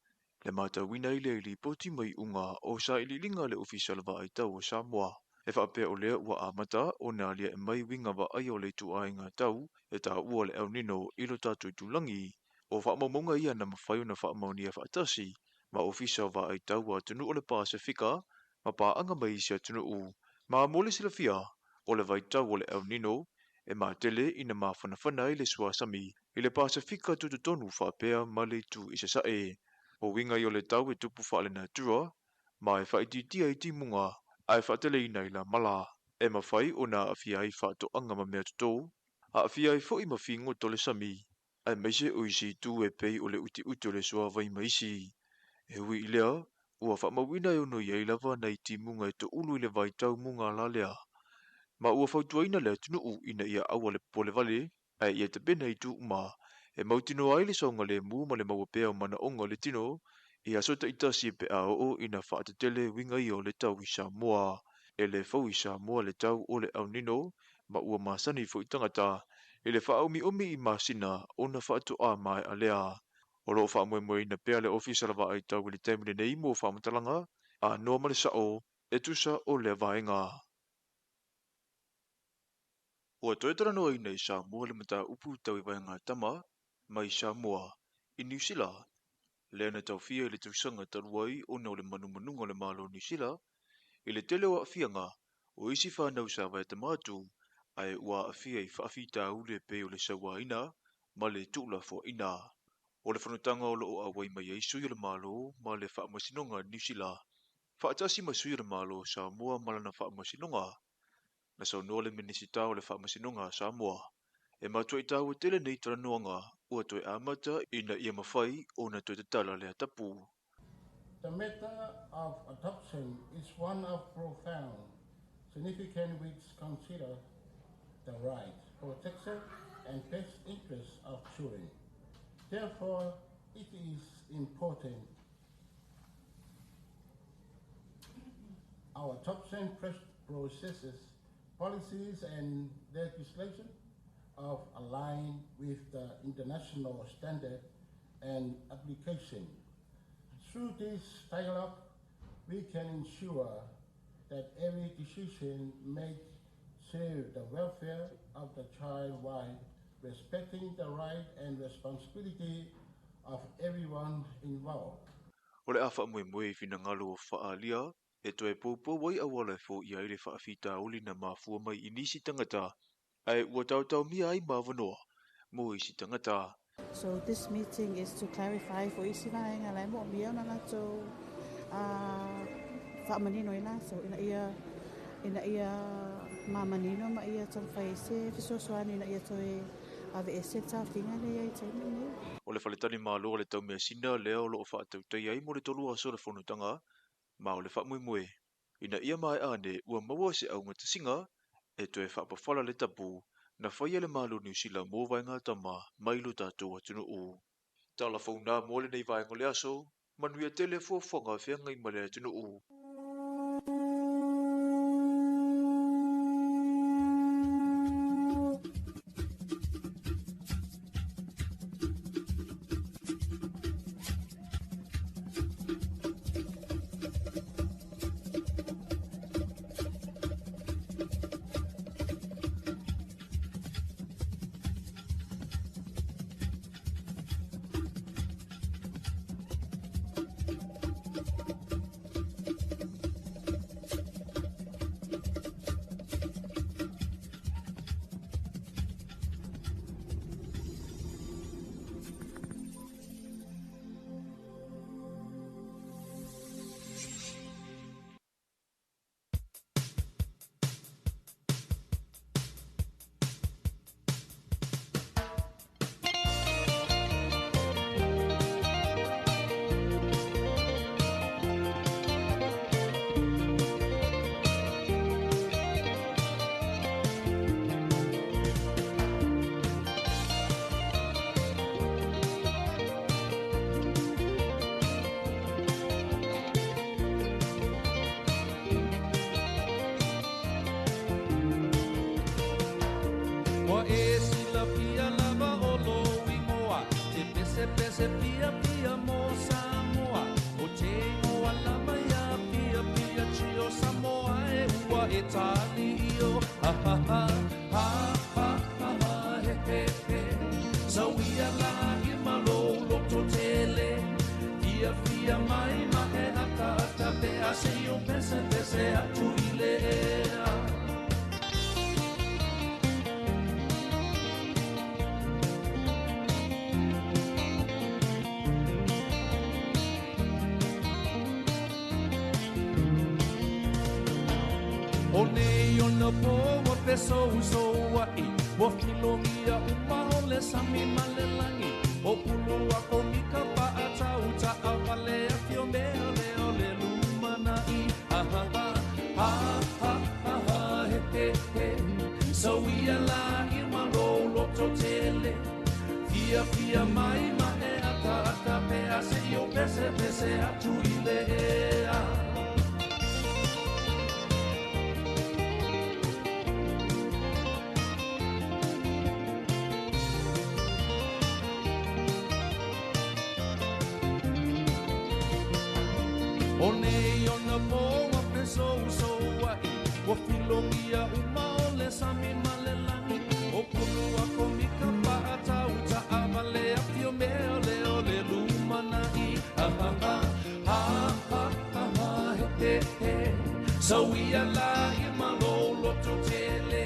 le mata wina i le ili poti mai unga o sa ili linga le official va ai tau o Samoa. E whapea o lea ua amata o nā lia e mai winga wa ai o le tu ai ngā tau, e tā ua le au nino ilo tātou tūlangi, o whaamamonga ia na mawhai o na whaamaunia whaatasi, ma official va ai tau a tunu o le Pasifika, ma pā anga mai isi a tunu u, ma mole sila fia, o le vai tau o le au nino, e mā tele ina mā whanawhana i le suasami, i le Pasifika tutu tonu whapea ma le tu isa sae, o winga i o le tau e tupu whaale na tua, ma e whaititia i timunga, ai whaatele ina i la mala, e mawhai o nā awhia i whaato anga ma mea tutou, a awhia i fo i mawhingo tole sami, ai meise o isi tu e pei o le uti uti o le sua vai maisi. E hui i lea, ua whaamawina e ono iei lava nei timunga e to ulu i le vai tau munga la lea. Ma ua whautuaina le tunu u ina ia awa le pole vale, ai ia te pena i tu uma, e mautino ai le saunga le mu ma le mawapea o mana onga le tino, i asota i tasi pe a o ina whaatatele winga i o le tau i Samoa, e le fau i Samoa le tau o le au nino, ma ua masani fo i tangata, e le whaomi omi i masina o na whaatu a mai a lea. O loo whaamue na pea le ofisa la wa ai tau i le taimine nei mo whaamatalanga, a noa ma le sao, e tusa o le vaenga. Ua toetara noa ina i Samoa le mata upu tau i vaenga tama, mai Samoa, i New Zealand. Lena tau fia i le tausanga taruai o na o le manumanunga le malo New Zealand, i le tele o awhianga, o isi whanau sa vai tamatu, ai ua awhia i whaafita ule pe o le sawa ina, ma le tula fo ina. O le whanutanga o loo awai mai ei sui o le malo, ma le whaamasinonga New Zealand. Whaatasi mai sui o le malo Samoa malana whaamasinonga. na saunua le minisita o le whaamasinonga Samoa. E matua I tau tele nei taranuanga ua toi amata ina ia mawhai o na toi tatala le atapu. The matter of adoption is one of profound significance which consider the rights, protection, and best interests of children. Therefore, it is important our adoption processes, policies, and legislation of align with the international standard and application. Through this dialogue, we can ensure that every decision made serve the welfare of the child while respecting the right and responsibility of everyone involved. O le awha mwe fina ngalo o whaalia, e toi pōpō wai awala fo I aile whaafita uli na mafua mai I nisi tangata, ai ua tau mia ai mawanoa, mo isi tangata. So this meeting is to clarify for isi vaenga lai mo mia na to whaamanino ina, so ina ia mamanino ma ia tanwhaise fisosoani ina ia toi AVS tawhinga le ai taimi nei. O le whaletani mālo le tau mea sina leo lo o whaatautai ai mo le tolu aso le whanutanga, ma o le whaamui ina ia mai ane ua maua se au ngatasinga, e toe whaapawhala le tapu, na whaia le mālo New Zealand mō vaenga tama mailu tātou atunu u. Tala whauna mo le nei vaenga le aso, manuia tele fuafonga whianga I male atunu u. se pia pia mo Samoa o te ngoa lama ia pia pia chio Samoa e ua e tali io ha ha ha ha ha ha ha he he he so ia la I malo loto tele ia fia mai ma e ata ata pe a se io pese a tu ile O nei ona po wa peso so wa I wa filongia uma o le sami malelangi o pulu a o mika pa ata uta a vale a fio me o le lumana I ha ha ha ha ha ha ha he he he so ia la I malo loto tele fia fia mai ma e ata pe a se io pese a tu ile O nei ona po wa peso so wa I wa filongia uma o le sami malelangi o pulu a komika pa ata uta a vale a fio me o le lumana I ha ha ha ha ha ha ha he he so ia la I malo loto tele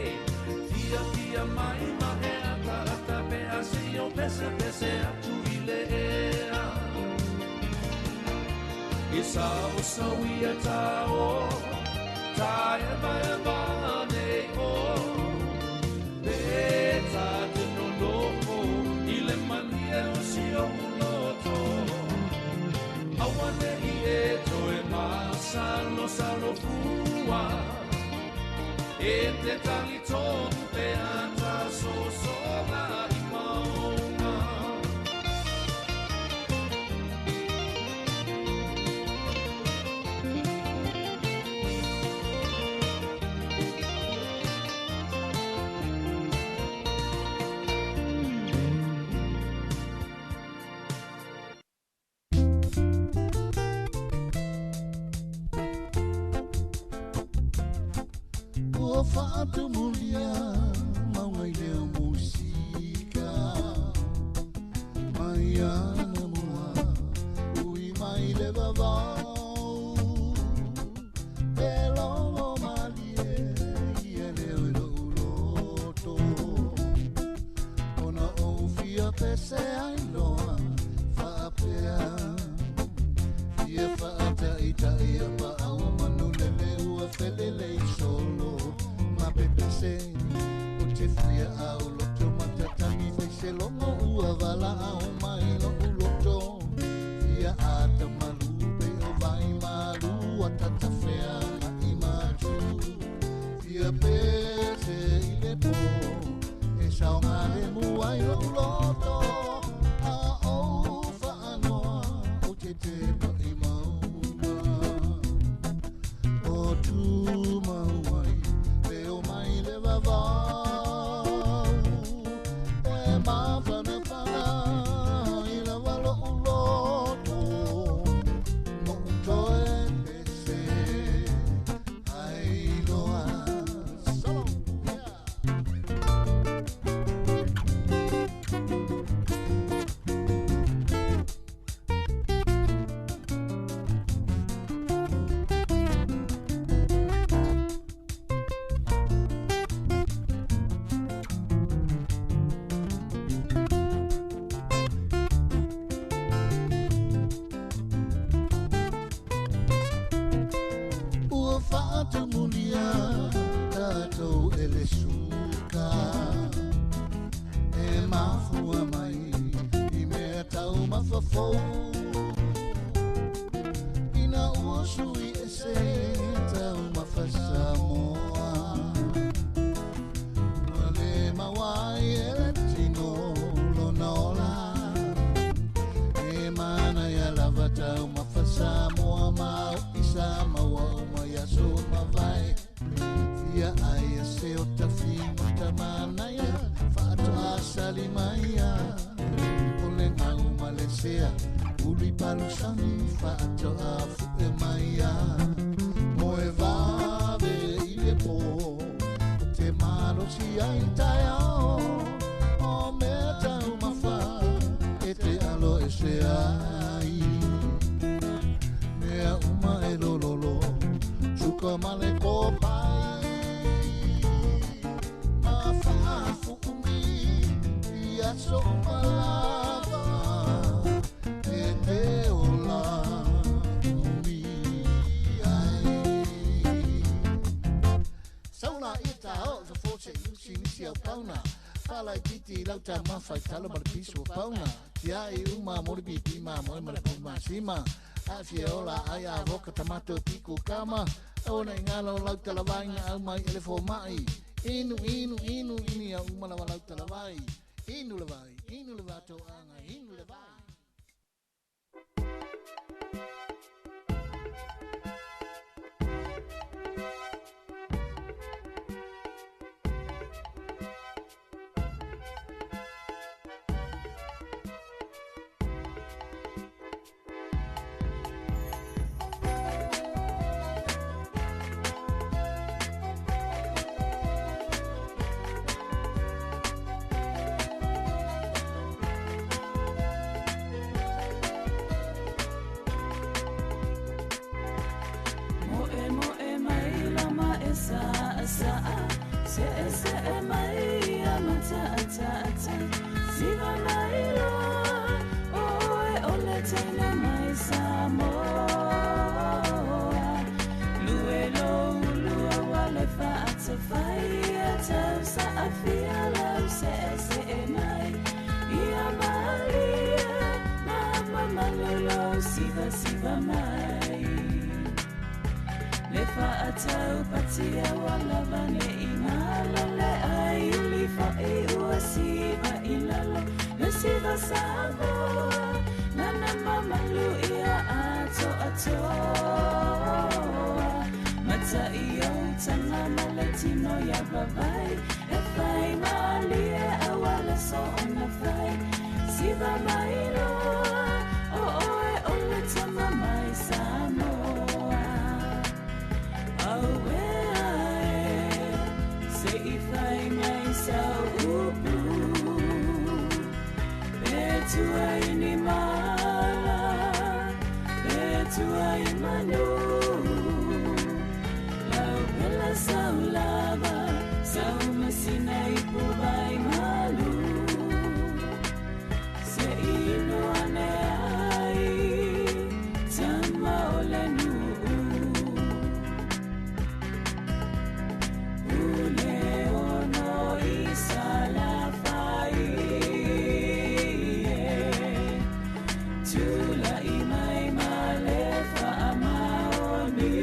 fia mai ma e ata pe a se io pese a tu ile Isa o sa wia ta o ta e vai ne o tali tonu te ata so sola I maunga. Ua whaatu mulia, maunga I leo musika. Mai ana mua, ui mai le vavau. E longo malie, ia leo I lo uloto. Ona o fia pese ai loa, whaapea. Ia whaata ita ia whaau manu lele ua whelele I solo. Ma pepe se, o te fia au loto matatangi whaise longo ua wala au mai lo uloto. Ia ata malupe o vai malu atata whea ma I matu. Ia pese I le po, e sao ngare mua I lo uloto. A o whaanoa, o te te pa I maunga. O tu mauai, leo mai le vavau. E mawhana whana, I la walo uloto. Mo toe pese, ai loa. Solo, yeah. Ua whaatu mulia, tātou ele suka. E mafua mai, I mea tau mawhawhou. Ina ua sui e se, tau mawha Samoa. Ua le mawai e le tino, lona ola. E mana ia lava tau mawha Samoa mau I Samoa o mai aso mawai. Fia ai a se o ta whima ta mana ia, whaato asali mai ia. O le ngau ma le sea, uli palusani whaato a fuke mai ia. Mo e vave I le po, o te maro si ai tai ao. O me tau mawha, e te alo e se ai. Mea uma e lololo, suka male ko pai. Ma whaafu umi, ia so malava. E te ola umi ai. Sauna I ta o sa forse usi nisi au pauna. Fala I titi lauta mawhai talo ma le pisu o pauna. Tia I uma moribi pima moe ma le puma sima. Afia ola ai a voka tamato piku kama. Ona I ngalo lauta lawai ngā au mai elefo mai. Inu ini au umalawa lauta lawai. Inu lewato anga, inu lewai. Le whaatau patia wala vane I ngala le ai li whae ua siva I lalo le siva Samoa nana mamalu ia ato atoa mata I o tanga maletino ya vavai e whai mali e awala so ona whai siva mai loa o oe o le tama mai Samoa au e ae se I whai mai sau upu e tua I ni mala e tua I manu lau pela sau lava sau masina I puwai malu se ino ane ai tama ole nuu ule ono I salafai tula I mai malefa amaoni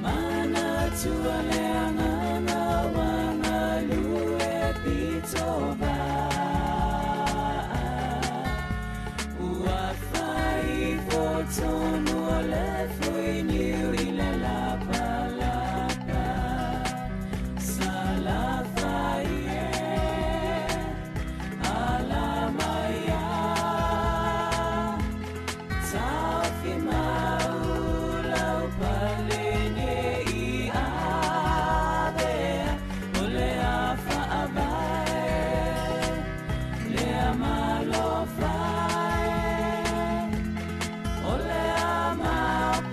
mana tua le anganga wanga lue pitova ua fai fotonu o le fuiniu I le lapa lapa salafai ala maya Taufi mau lau palene I avea o le afa abae le amalo fae o le ama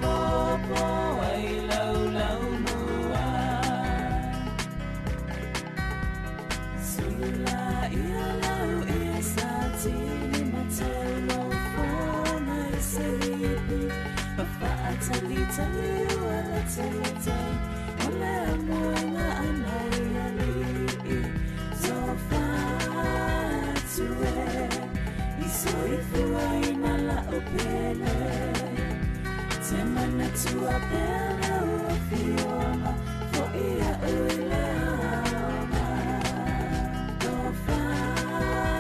popo ai lau lau mua Sula ia lau ia satini matau lau fona I se hipi Papaatali tali wala talatai o le amoenga anai ali Zofatue I soifua I nala opele Te mana tua pele ua fioma Fo ia uile aoma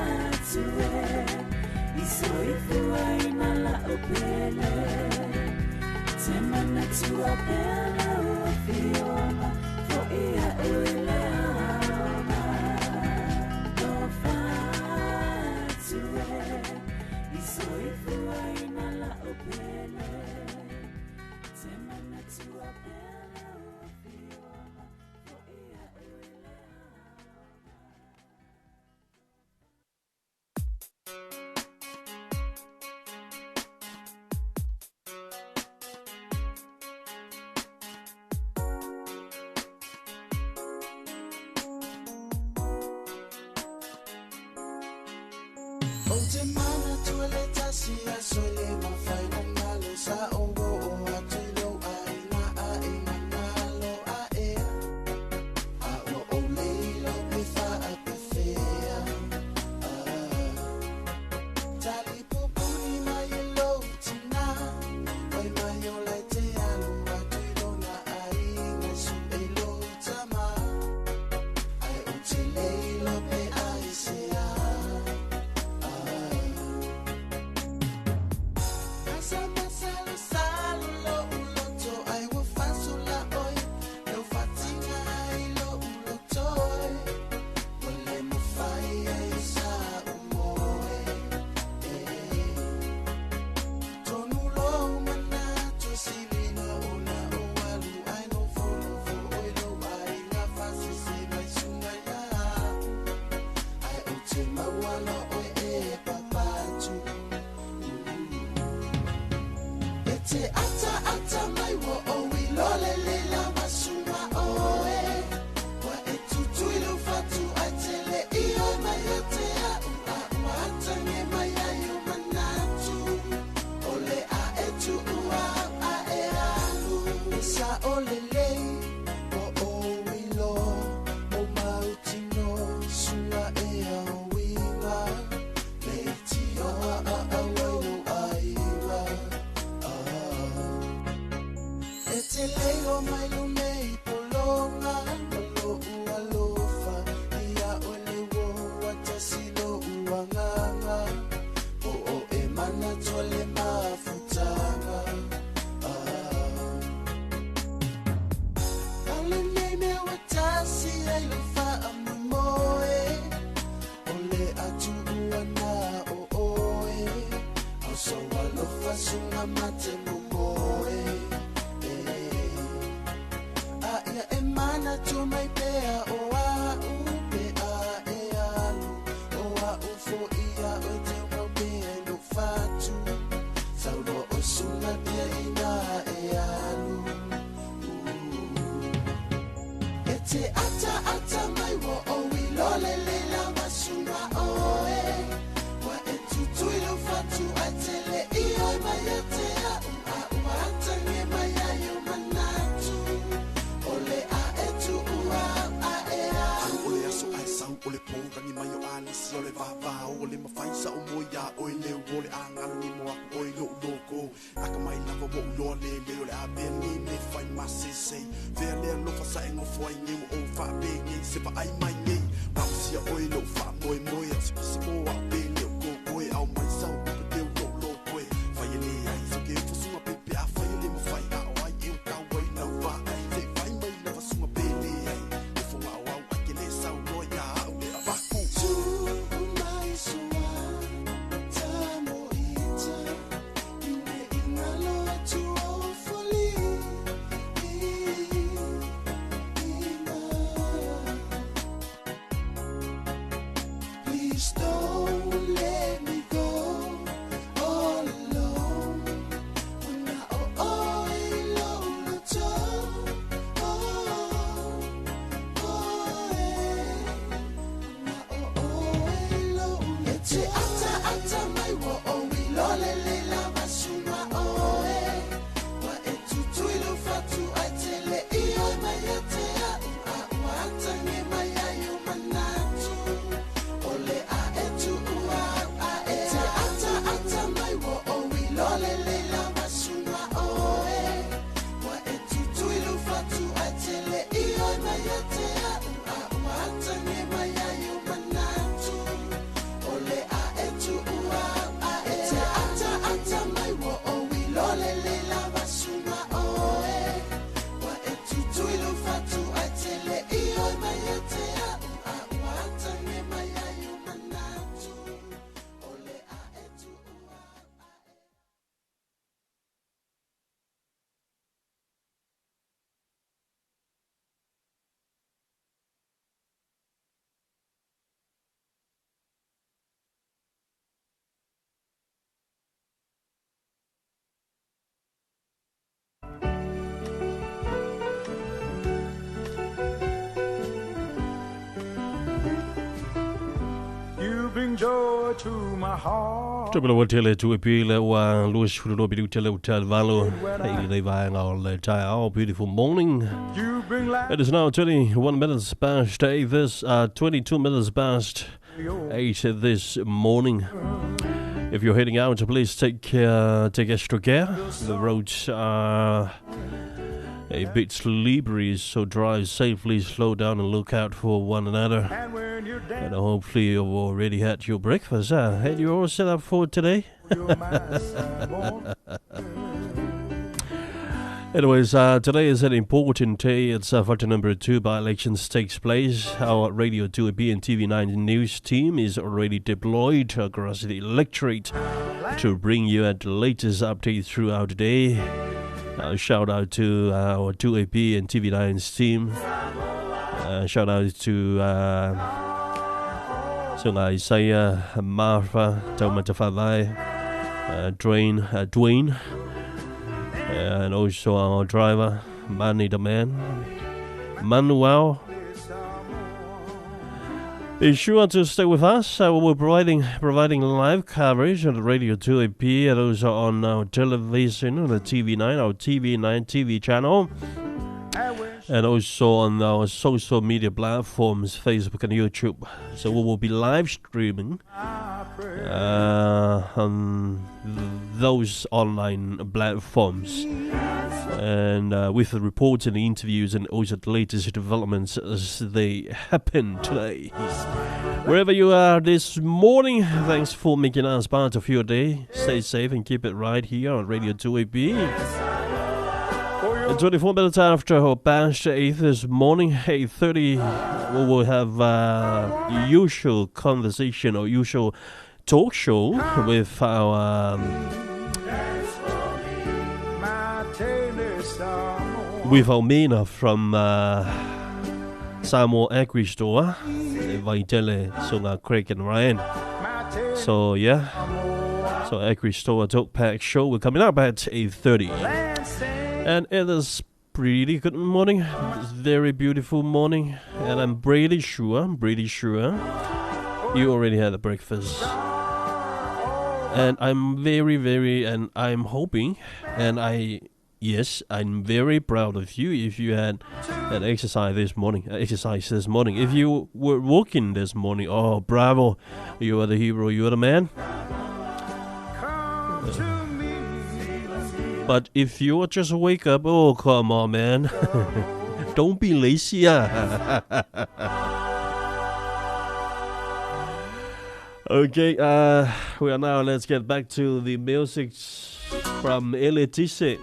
Zofatue I soifua I nala opele Te mana tua pele ua fioma Fo ia uile aoma Zofatue I soifua I nala opele Te mana tua pele ua fioma Fo ia uile O te mana tua le tasi a soile mawhai na ngalo sa ongo o atu lo ai na a e na ngalo a e a o o leilo pe wha a pe whea tali pupuri mai e lo tina wai mai o lai te alu atu lo na ai na su e lo tama ai o te leilo pe ai se a si ai lo fa moe ole atu ana o oe au so lo fa sunga mate moe a ia e mana tu mai pea o a upe a e alu o a ufo ia o te wame e lo fatu sau lo o sunga pia ina e alu e te ata mai wo o wi lole le la masuna oe wa e tutui lo fatu a tele ia mai a te a atange mai a yu manatu ole a e tu ua a e a Ole aso ai sau ole pongangi mai o alisi ole vava ole mafaisa o moia o le ole angalo ni mo o lo loko aka mai lava wo lo le ole a beni me fai masese vele lo fa sa ngo foi ni o fa beni se fa ai mai ni pausia o lo fa moi moi se ko a beni o ko koi au mai sau o te lo lo koi fai ni ai so ke fu suma pepe a fai le mo fai a o ai e ka wai na va te fai mai lava suma beni ai e fo wa wa ke le sau no ya o le abaku tu mai sua tamo ita ine ingalo tu o foli please don't let me go all alone when I alone to Ete ata mai wo o wi lole le la masuma oe wa e tutui lo fatu ai tele ia mai a te a atange mai a yu manatu ole a e tu ua a e te ata mai wo o wi lole le la masuma oe wa e tutui lo fatu ai tele ia mai a te a atange mai a yu manatu ole a e tu ua a e te ata mai wo o wi lole le la masuma oe wa e tutui lo fatu ai tele ia mai a te a atange mai a yu manatu ole a e tu ua You bring joy to my heart. Tupila wa tele tu epila wa Louis Fudo bidu tele utal valo. Hey, they vang all the time. Oh, beautiful morning. You bring life. It is now 21 minutes past 8. This 22 minutes past 8 this morning. If you're heading out, please take extra care. The roads are a bit slippery, so drive safely, slow down, and look out for one another. And when you're And down, hopefully you've already had your breakfast. Had you all set up for today? you're my Samoa. Anyways, today is an important day. It's voter number 2 by-elections takes place. Our Radio 2AB and TV9 news team is already deployed across the electorate to bring you the latest updates throughout the day. Shout out to our 2AB and TV9's team. Shout out to Isaiah, Martha, Taumatafavai, Dwayne, and also our driver, Manny the man, Manuel. Be sure to stay with us. We're providing live coverage on the Radio 2AP and also on our television on the TV9, our TV9 TV channel, and also on our social media platforms, Facebook and YouTube. So we will be live streaming on those online platforms, and with the reports and the interviews and also the latest developments as they happen today. Wherever you are this morning, thanks for making us part of your day. Stay safe and keep it right here on Radio 2AB. And 24 minutes after our past 8 this morning, 8:30, we will have the usual conversation or usual talk show with our Mina from Samoa Agri Store, Vaitele, Sunga Craig and Ryan. So yeah, so Agri Store Talk Pack Show will coming up at 8:30, and it is pretty good morning. It's very beautiful morning, and I'm pretty sure you already had a breakfast. And I'm and I'm hoping, and I'm very proud of you if you had an exercise this morning. If you were walking this morning, oh, bravo! You are the hero. You are the man. But if you just wake up, oh, come on, man. Don't be lazy. Okay, we are now, let's get back to the music from Eletice.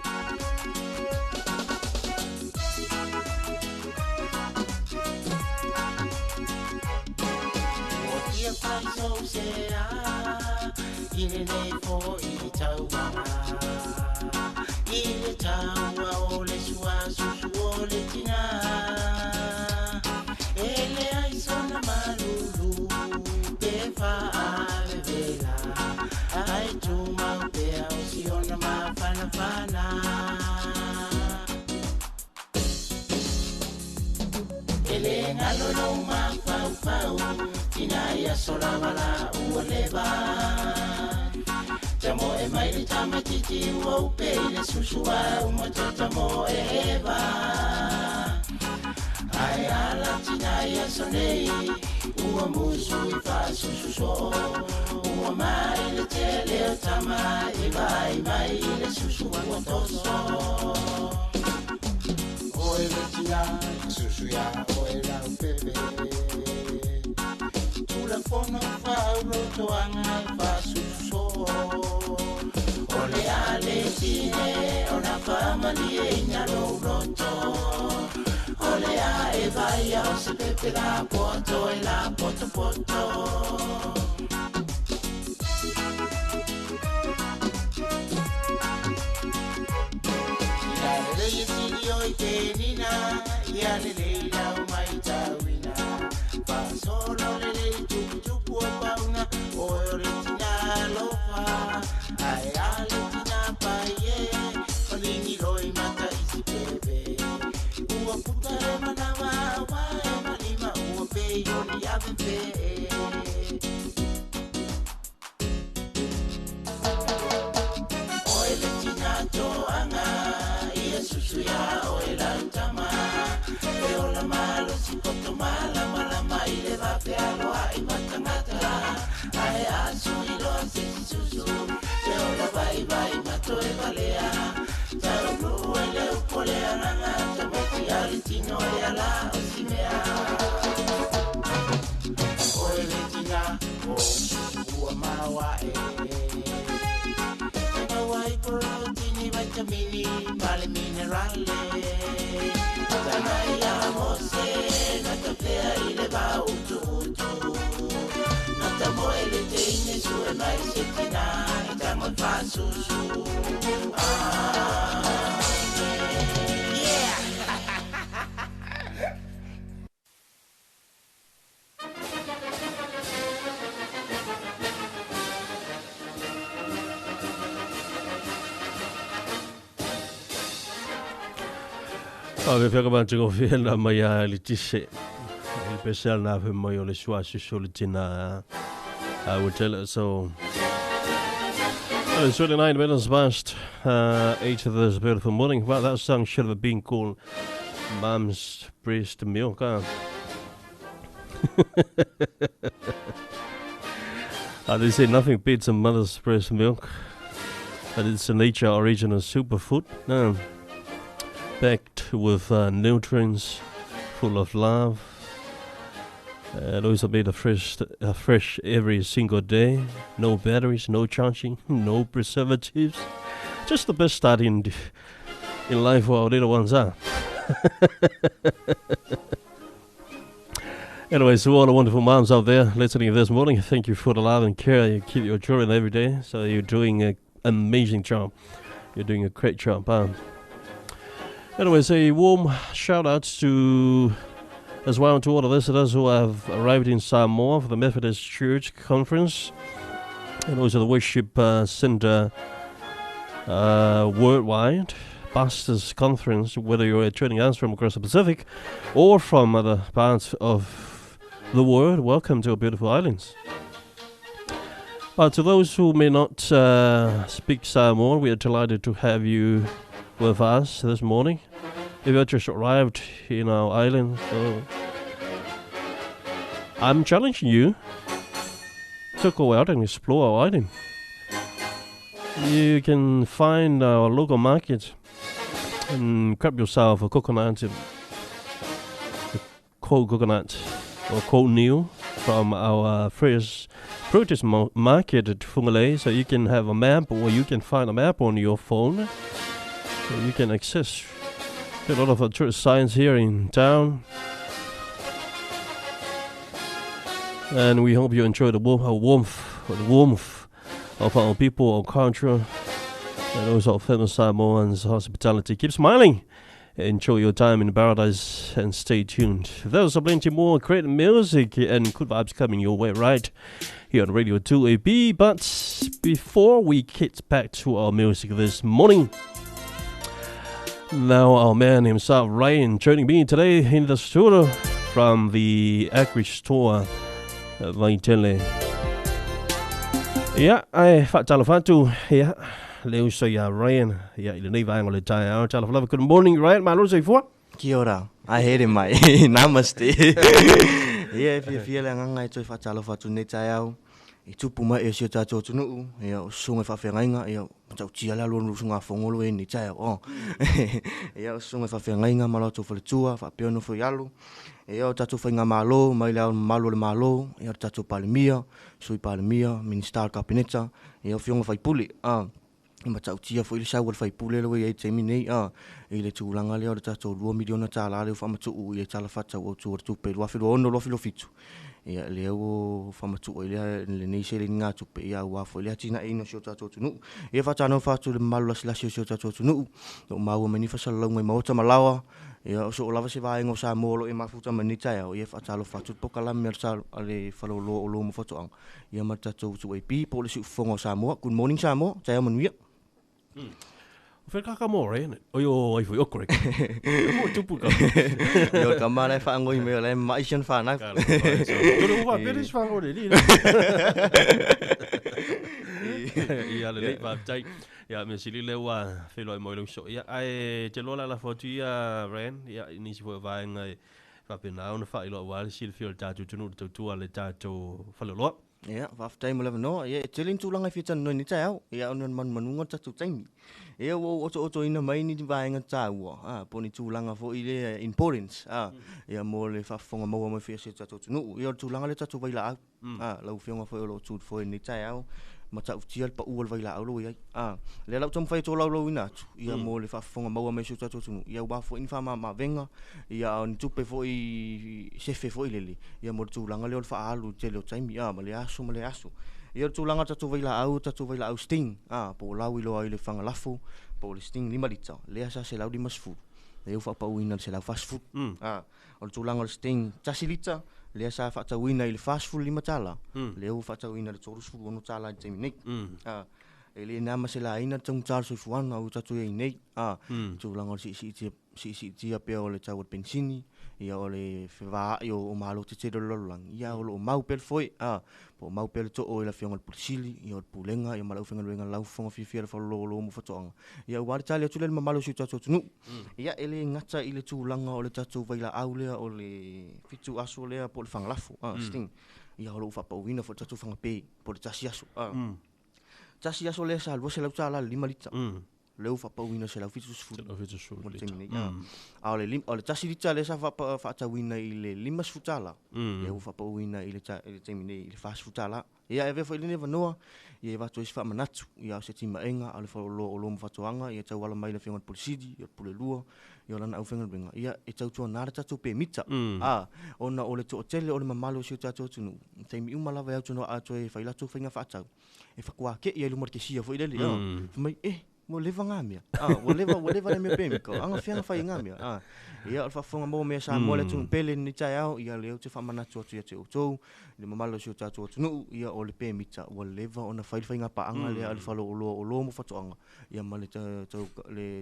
Solawala uoleba Tamo e maili tama titi uope ile susua umotota mo eba Ayala tina ya sonei Ua musu ifa sususo Ua maile tele o tama Iba ile susua uotoso Oele tina susuya oela upebe Fono faulo toanga fasuso Ole ale tine ona fama lienya lo roto Ole a e vaya o se pepe la poto e la poto poto Ilale le yetirio i tenina Iale leila o maitawina Fasolo le Pauna, Oritina Lofa, Ayalitina Paye, Olini Roy Mata Isi Bebe, Ua Puta Manama, Malima, Ua Pay, Oli Abe. Oeletina Toanga, Iesusuya, Oelantama, Eola Malo, Sikoto Mala, Malama, Ileva Pealo, Aimatangata. Ai asu ilo sisi susu Te ola bai bai mato e valea Tau blu e leu polea nanga Tamati alitino e ala osimea Oe letina o ua mawa e Te mawai proteini vitamini Vale minerale Tanai amose Natapea ile va utu Tamo ele teine su e mai setina Tamo fa su Yeah Vi fica mangi con fiena ma li tisse il pesel na fe mo le sua sulitina I would tell it so. Well, it's 29 minutes past 8 of this beautiful morning. Well, that song should have been called Mom's Breast Milk. They say nothing beats a mother's breast milk, but it's a nature original superfood. Packed with nutrients, full of love. Those are made fresh every single day. No batteries, no charging, no preservatives. Just the best starting in life for our little ones, huh? Anyway, so all the wonderful moms out there listening this morning, thank you for the love and care you keep your children every day. So you're doing an amazing job. You're doing a great job. Anyway, so a warm shout out to as well to all the listeners who have arrived in Samoa for the Methodist Church Conference and also the Worship Center Worldwide Pastors Conference, whether you're joining us from across the Pacific or from other parts of the world. Welcome to our beautiful islands. But to those who may not speak Samoan, we are delighted to have you with us this morning. If you just arrived in our island, so I'm challenging you to go out and explore our island. You can find our local market and grab yourself a coconut, cold coconut or cold new from our fresh produce market at Fungalei. So you can have a map, or you can find a map on your phone. So you can access a lot of tourist signs here in town. And we hope you enjoy the warmth of our people, our culture, and also our famous Samoans' hospitality. Keep smiling. Enjoy your time in paradise and stay tuned. There's plenty more great music and good vibes coming your way right here on Radio 2AB. But before we get back to our music this morning, now our man himself, Ryan, joining me today in the studio from the Agri Store, Vaitele. Yeah, I fat Talofatu. Yeah. Leo say Ryan, yeah, il nei vai ngole tai ao tala fala. Good morning, Ryan. Malo say for. Kia ora. I hear him, mate. Namaste. Yeah, if you feel like ngai toi fa tala fa tu nei tai ao. I tupu mai e sio tato tunu. Ya sunga fa fengainga, ya tau tia la lu sunga fongolo e ni tai ao. Ya sunga fa fengainga malo tu fa tua, fa peono fo yalu. Ya tato fa nga malo, mai la malo le malo, ya tato palimia, sui palimia, minister kabineta, ya fionga fa puli. Ma tau tia fo ile sa wal fai pule lo e te mini ile tu langa le o tato 2 miliona tala le fa matu e tala fa tau tu tu pe lo filo ono lo filo fitu ia le o fa matu ile le nei se le nga tu pe ia wa fo ile tina ino sio tato tu nu e fa tano fa tu le malu la sio tato tu nu no mau mani fa sala ngai mau ta malawa ia so lava se vai ngo sa molo e mafuta mani tai o ia fa talo fa tu pokala mer sa ale fa lo lo mo foto ang ia ma tato tu e pi po le su fongo Samoa. Good morning Samoa, tai manuia. Fer kaka more, eh? Oyo, ai foi okore. Mo tupu ka. Yo kamana fa ngoi me le mai shen fa na. Toro wa peris fa ngore ni. Ia le va tai. Ia me sili le wa fe lo mo lo so. Ia ai te lo la foto ia ren. Ia ni si fo va ngai fa pena ona fa ilo wa sil fio tatu tunu tu ale tatu fa lo. Ya, vaf tai mo le no, ya telin tu langa fitan no ni tau. Ya onon man manunga tatu taimi. Ya wo oto ina mai ni vai nga tau. Poni tu langa fo ile importance. Ya mo le fa fonga mo mo fi se tatu no. Ya tu langa le tatu vai la. Lau fionga fo lo tu fo ni tau. Ma tau tial pa uol vai la lo ya. Le lau tom fai to lau ina. Ya mo le fa fonga mo mo se tatu no. Ya wa fo infa ma venga. Ya on tu pe fo I se fe fo ile. Ya mo tu langa le fa alu te lo taimi. Ma le asu ma le asu. Ia tu langa tatu vai la au sting. Po lau ilo ai le fanga lafu. Po le sting 5 liter. Le asa se lau 5 sfu. Le ufa pa uina se lau fast food. O tu langa le sting 10 liter. Le asa fa ta uina ile fast food 5 tala. Le ufa ta uina le torus fu no tala te minik. Ele nama se la ina tung tar so fuan au tatu e nei. Tu langa si tia pe o le tau pensini. Ia o le wha i o malo te tere lololang. Ia o lo mau pel foi. Po mau pel to o ila fionga pulisili. Ia o pulenga. Ia malau fionga luenga lau fonga fifia fa lo mo fatoanga. Ia o wari tali atu le mamalo si tatu tunu. Ia ele ngata ile tu langa o le tatu vaila au lea o le fitu aso lea po le fanga lafu. Sting. Ia o lo ufa pauina fo tatu fanga pei. Po le tasi aso. Tasi aso lea sa alua se lau tala 5 liter. leu whapauina se lau fitu sfulu. Talofa Samoa. Mo le taimi nei. O le tasi lita le sa whaatauina i le 5 futala. Ia ua whapauina i le taimi nei i le 5 futala. Ia e vefa i lene wanoa, ia e watu esi whamanatu, ia o se tima enga, a le whaolo o loma whatuanga, ia tau wala mai le whiongan polisidi, ia pule lua, ia lana au whengan ringa. Ia e tau tua nara tatou pe mita. Ona o le to otele o le mamalo si o tatou tunu. Taimi umalawa au tunu a toi whailatou whainga whaatau. E whakua ke ia lumar ke sia fo i lele. Whamai, mo leva ngā mea. Mo leva le mea pēmi ko. Anga whianga whai ngā mea. Ia o whawhonga mō mea sa mo le tunu pele ni tai au, ia leo te whamanatu atu ia te outou, le mamalo si o tatou tunu, ia o le pēmita, ua leva ona whainga paanga lea ali whalo o lo mo whatoanga. Ia ma le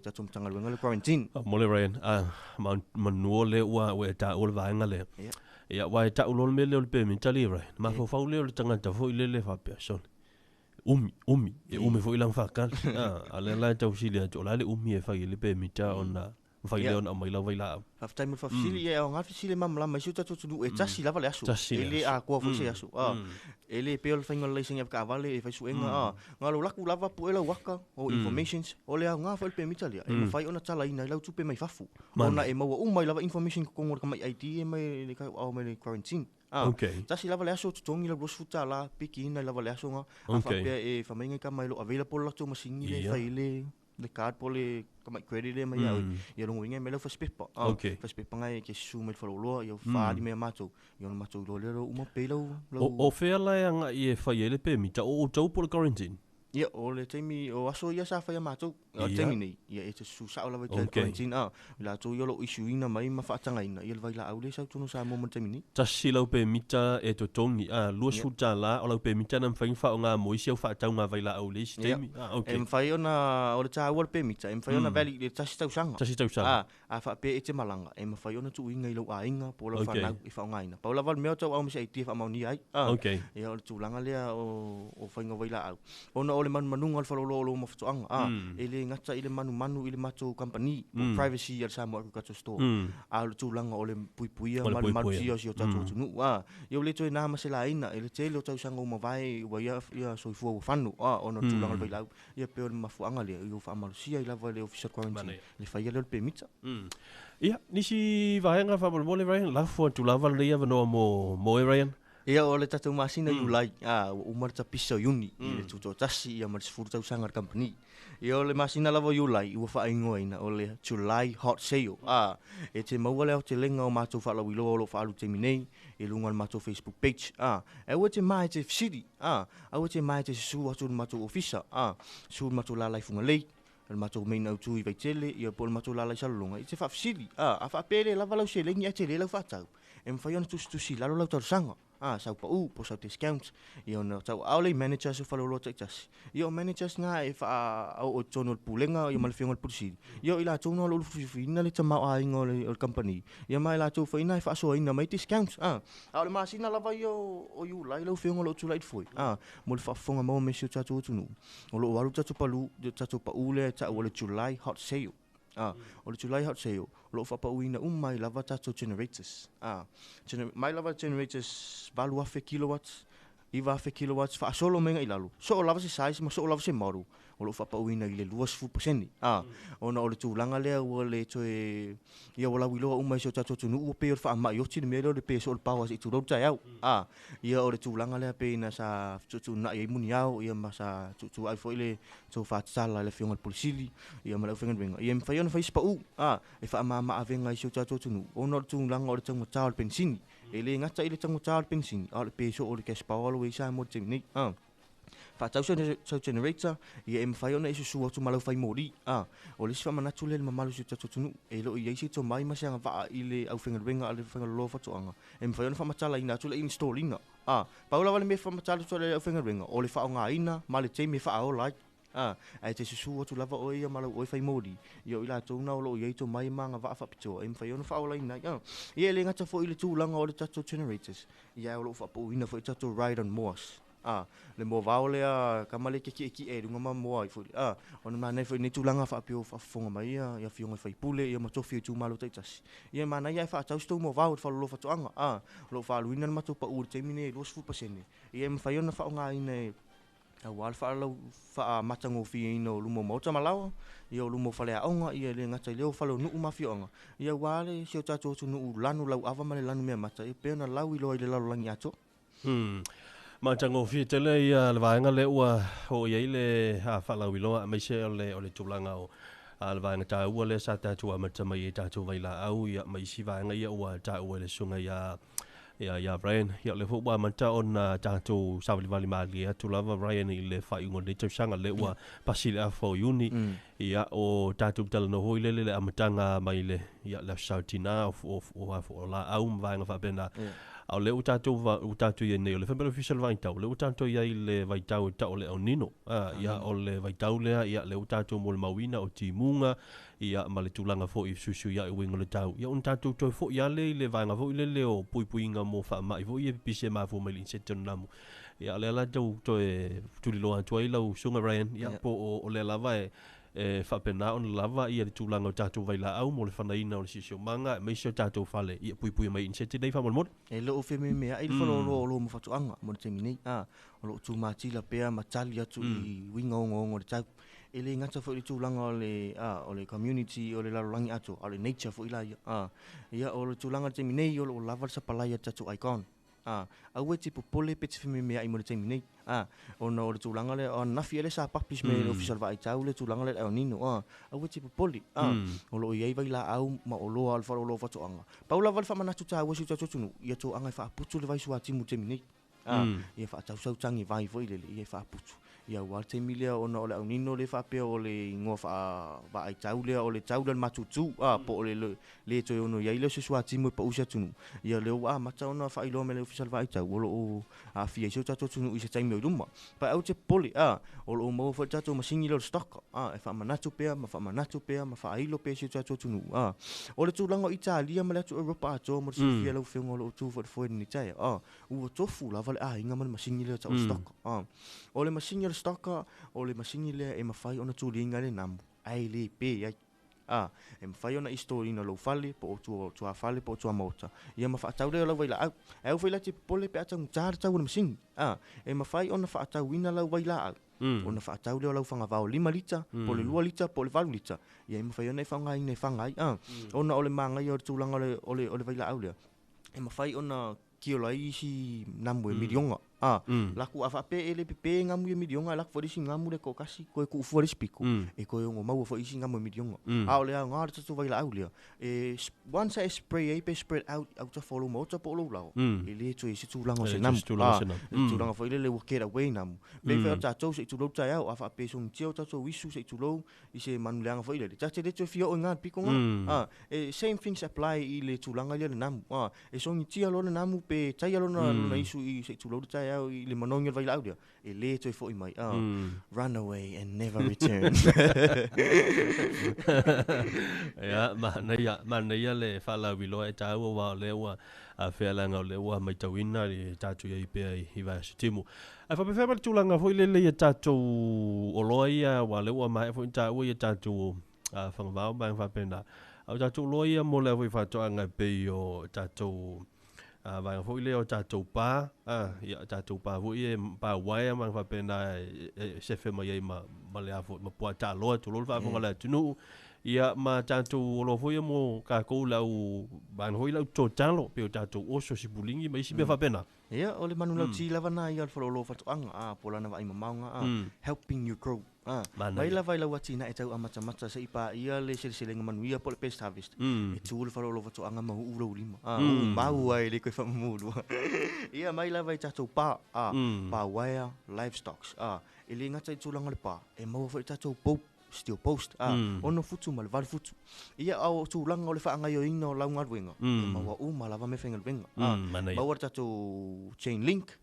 tatou mtanga luenga le quarantine. Mo le Ryan, manua le ua e ta o le vaenga le. Ia wa e ta o lo me le o le pēmita le Ryan. Ma fo le o le tangata fo i le le whapea son. Umi fo ilang fakal. Ale la tau silia to la le umi e fai le pēmita ona fai le ona mai la vai la. Half time fa fisili e nga fisili mamla mai suta to tunu e tasi lava le asu. Ele a ko fo se asu. Ele pe ol fainga le singa ka vale e fai suenga nga lo laku lava pu ela waka o informations ole nga fa pe mitalia. E fai ona tala ina lau tupe mai fafu. Ona e mau mai lava information ko ngor ka mai ID e mai le ka o mai quarantine. Okay. Tasi lava le aso tutongi la rosfuta la piki ina lava le aso nga. Afa pe e fa mai ka mai lo available la to machine le fai le card pole ka mai credit le mai au. Ia rongo inga me lo fa spepa. Fa spepa ngai ke su me fa lo ia fa di me mato. Ia no mato lo le uma pe lo. O fe la nga i e fai ele pe mita o tau por quarantine. Ia o le taimi o aso ia sa fa ia mato. O taimi nei ia e te su sa o la vai quarantine la to yo lo issue ina mai ma fa tanga ina ia vai la au le sa tunu sa mo taimi ni. Tasi lau pe mita e to tongi lua suta la o lau pe mita na fain fa nga mo isi au fa tau nga vai la au le taimi. Okay. Em fai ona o le ta wal pe mita em fai ona valley le tasi tau sanga. Tasi tau sanga. A fa pe e te malanga em fai ona tu inga i lo a inga po la fa na i fa nga ina. Pa la val me tau au me se ti fa mau ni ai. Okay. Ia o tu langa le o fa nga vai la au. Ona o le manunga fa lo mo fa anga. Ele ngata ile manu ile mato company privacy ya sa mo ka to store. A le tu langa o le puipuia mal si o si o tatu tunu. Ia le to na ma se la ina ele te lo tau sanga mo vai wa ia so fu fanu. Ona tu langa vai la ia pe o mafuanga le ia fa malusia ila va le official quarantine le fa ia le permita ia nisi vaenga fa mo le Ryan la fo tu lava le ia no mo Ryan ia o le tatu masina Julai o marta pisa uni le tuto tasi ia mar sfuru tau sanga company ia o le masina lava Julai ua fa ingoina o le July hot sale e te maua le o te lenga o matou fa la wilo o lo fa alu te minei e lunga matou Facebook page e ua te mai te city a ua te mai te su atu matou ofisa su matou la lai funga lei le matou mai na tu i vai tele ia po le matou la lai salonga i te fa fisili a fa pele lava lau se lengi a tele lau fa tau e mfai ona tu si lalo lau tau sanga sau pa po sau discount ia ona tau aule manager so falolo tai tas ia managers nga e fa o tono pulenga ia mal fiongol pulsi ia ila tono lo fina le tama a ingo le company ia mai la tu fa ina fa so ina mai discount aule masina lava ia o you lai lo fiongol o tu lai foi mo le fa fonga mo me sio tatu tunu o lo walu tatu palu tatu pa ule ta o le July hot sale o le July hot sale lo fa pa uina mai lava tatu generators mai lava generators valua fe kilowatts iva fe kilowatts fa solo menga ilalu so lava se size ma so lava se maru o lo fa pa uina ile 2% ona o le tulanga le o le toe ia wala wilo mai so tatu tunu o pe fa ma yo tini melo le pe so le power i tu ro tai au ia o le tulanga le pe na sa tu na ia muni au ia ma sa tu ai foi le so fa sala le fiong polisili ia ma le fiong venga ia fa yo na fa ispa e fa ma avenga so tatu tunu ona tulanga o le tango tal pensini ele ngata ile tango tal pensini le pe so o le cash power we sa mo tini fa tau so generator ia em fa ona isu su tu malau fai mori o le fa manatu le mamalu su tatu tunu e lo ia si to mai ma sanga va ile au finger venga ale finger lo fa to anga em fa ona fa matala ina tu le install ina paula vale me fa matala tu le au finger venga o le fa nga ina ma le te me fa o like ai te su tu lava o ia malau o fai mori ia ila tu na o lo ia to mai manga va fa pito em fa ona fa o ina ia le ngata fo ile tu langa o le tatu generators ia o lo fa po ina fo tatu ride on Morse le mo vaole kamale ke e dunga ma mo ai fu ona mana foi ni tulanga fa pio fa fonga mai ia fionga fai pule ia ma tofi tu malo tai tas ia mana ia fa tau sto mo vaole fa lo fa toanga lo fa luina ma to pa ur te mine lo sfu pasene ia me fa ona fa nga ine Awal fa matango fi no lumo mo malau ia lumo fale aonga ia le ngata leo falo nu mafionga ia wale sio tato tu nu lanu lau ava male lanu me mata e pena lau i lo ile lau langi ato Matango fi tele ia le vaenga le ua ho ia le ha fala wilo mai se ole tulanga o al vaenga ta ua le sa tatu mata mai tatu vaila au ia mai si vaenga ia ua ta ua le sunga ia Brian ia le fo mata on tatu sa vali mali tu lava Brian i le fa ingo le tsanga le ua pasile a fo uni ia o tatu tala no ho ile le amatanga mai le ia le sautina o la au vaenga fa bena au le utatu ia nei o le whambere official vaitau le utatu ia i le vaitau ta o le au nino ia o le vaitau lea ia le utatu mo le mawina o timunga ia ma le tulanga fo i susu ia i wingo le tau ia un tatu toi fo ia le vaenga fo i le leo puipuinga mo wha mai fo i pise ma fo mai linsetonu namu ia le ala tau toi tuliloa tua i lau sunga Ryan ia po o le lava whapena on lava ia le tulanga o tatu vaila au mo le whanaina o le sisio manga me sio tatu fale ia pui mai inseti nei whamon e lo o feme mea i le whalo lo mo fatuanga mo le temi nei o lo tu matila pea matali atu i winga o le tau e le ngata fo i le tulanga o le community o le larolangi atu o le nature fo i la ia o le tulanga temi nei o lo lava sa palaya tatu icon au e te popole pe te feme mea i mo le temi nei ona o le tulanga le o nafi ele sa papis me le official vai tau le tulanga le o nino au e te popole o lo iai vai la au ma o lo al faro lo fatoanga paula val fa manatu ta wo si ta tunu ia to anga fa putu le vai sua timu temi nei ia fa tau sau tangi vai foi le ia fa putu ia wal temi le ona o le o nino le fa pe o le ngo fa vai tau le o le tau le matutu po le to ono ia le sua timu pa usa tunu ia le wa mata ona fa ilo me le official vai tau o lo a fia so ta tunu i se taimi o duma pa au te poli o lo mo fa ta to masingi lo stock e fa manatu pe ma fa ilo pe so ta tunu o le tulanga Italia ma le tu Europa to mo se fia lo fengo lo tu fo ni tai u to fu la vale inga ma masingi le ta stock o le masingi le stock o le masingi le e ma fai ona tu linga le nam ai le pe ai e mawhai ona histori na lo fale po o tua fale po o tua mota ia ma whaatau leo lau waila au au waila te pole pe atau ngutara tau na masingi e mawhai ona whaatau ina lau waila au ona whaatau leo lau whangavao 5 lita po le 2 lita po le 8 lita ia e mawhai ona e whangai nei whangai ona o le mangai o le tūlanga o le waila au leo e mawhai ona kio la isi namu e milionga laku afa pe ele pe ngamu e milionga laku fo isi ngamu le ko kasi ko ku fo isi piku e ko ngo mau fo isi ngamu e milionga le nga tu vai la au le e once I spray spread out to follow mo to po lo lao ele to isi tu lango se namu tu lango fo ele wo kera we namu be fe ta to se tu lo ta au afa pe sung tio ta to wisu se tu lo ise manu langa fo ele ta te le to fio nga piku nga same things apply i le tu langa le namu e song tia lo namu pe tai lo na isu i se tu lo ta i le manonga vai laudia e le toi fo i mai run away and never return ya mana ia le fala wilo e tau wa le wa a felanga le wa mai tawina i tatu ia pe i va timu a fa pe fa tulanga fo le le tatu o loia wa le wa mai fo tau ia tatu a fa va ba fa pena a tatu loia mo le fa to anga pe o tatu vai fo ile o tatu pa ia tatu pa fo ie pa wai ma fa pena se fe mai ma le afo ma po ta lo tu lo fa fo ngala tunu ia ma tatu lo fo ia mo ka ko la u ban ho ila to talo pe o tatu o so si bulingi mai si be fa pena ia o le manu lau ti lava na ia fo lo fa to anga po lana vai mamaunga helping you grow mai la vai la wati na e tau amata mata se ipa ia le se manu ia po le pest harvest e tu le fa lo fa to anga ma u lo lima mau ai le ko fa mulu ia mai la vai tatu pa wire livestock e le ngata tu langa le pa e mau fa tatu po still post ono futu mal val futu ia au tu langa o le fa anga yo ino la unga wenga mau u mala va me fengal wenga mau tatu chain link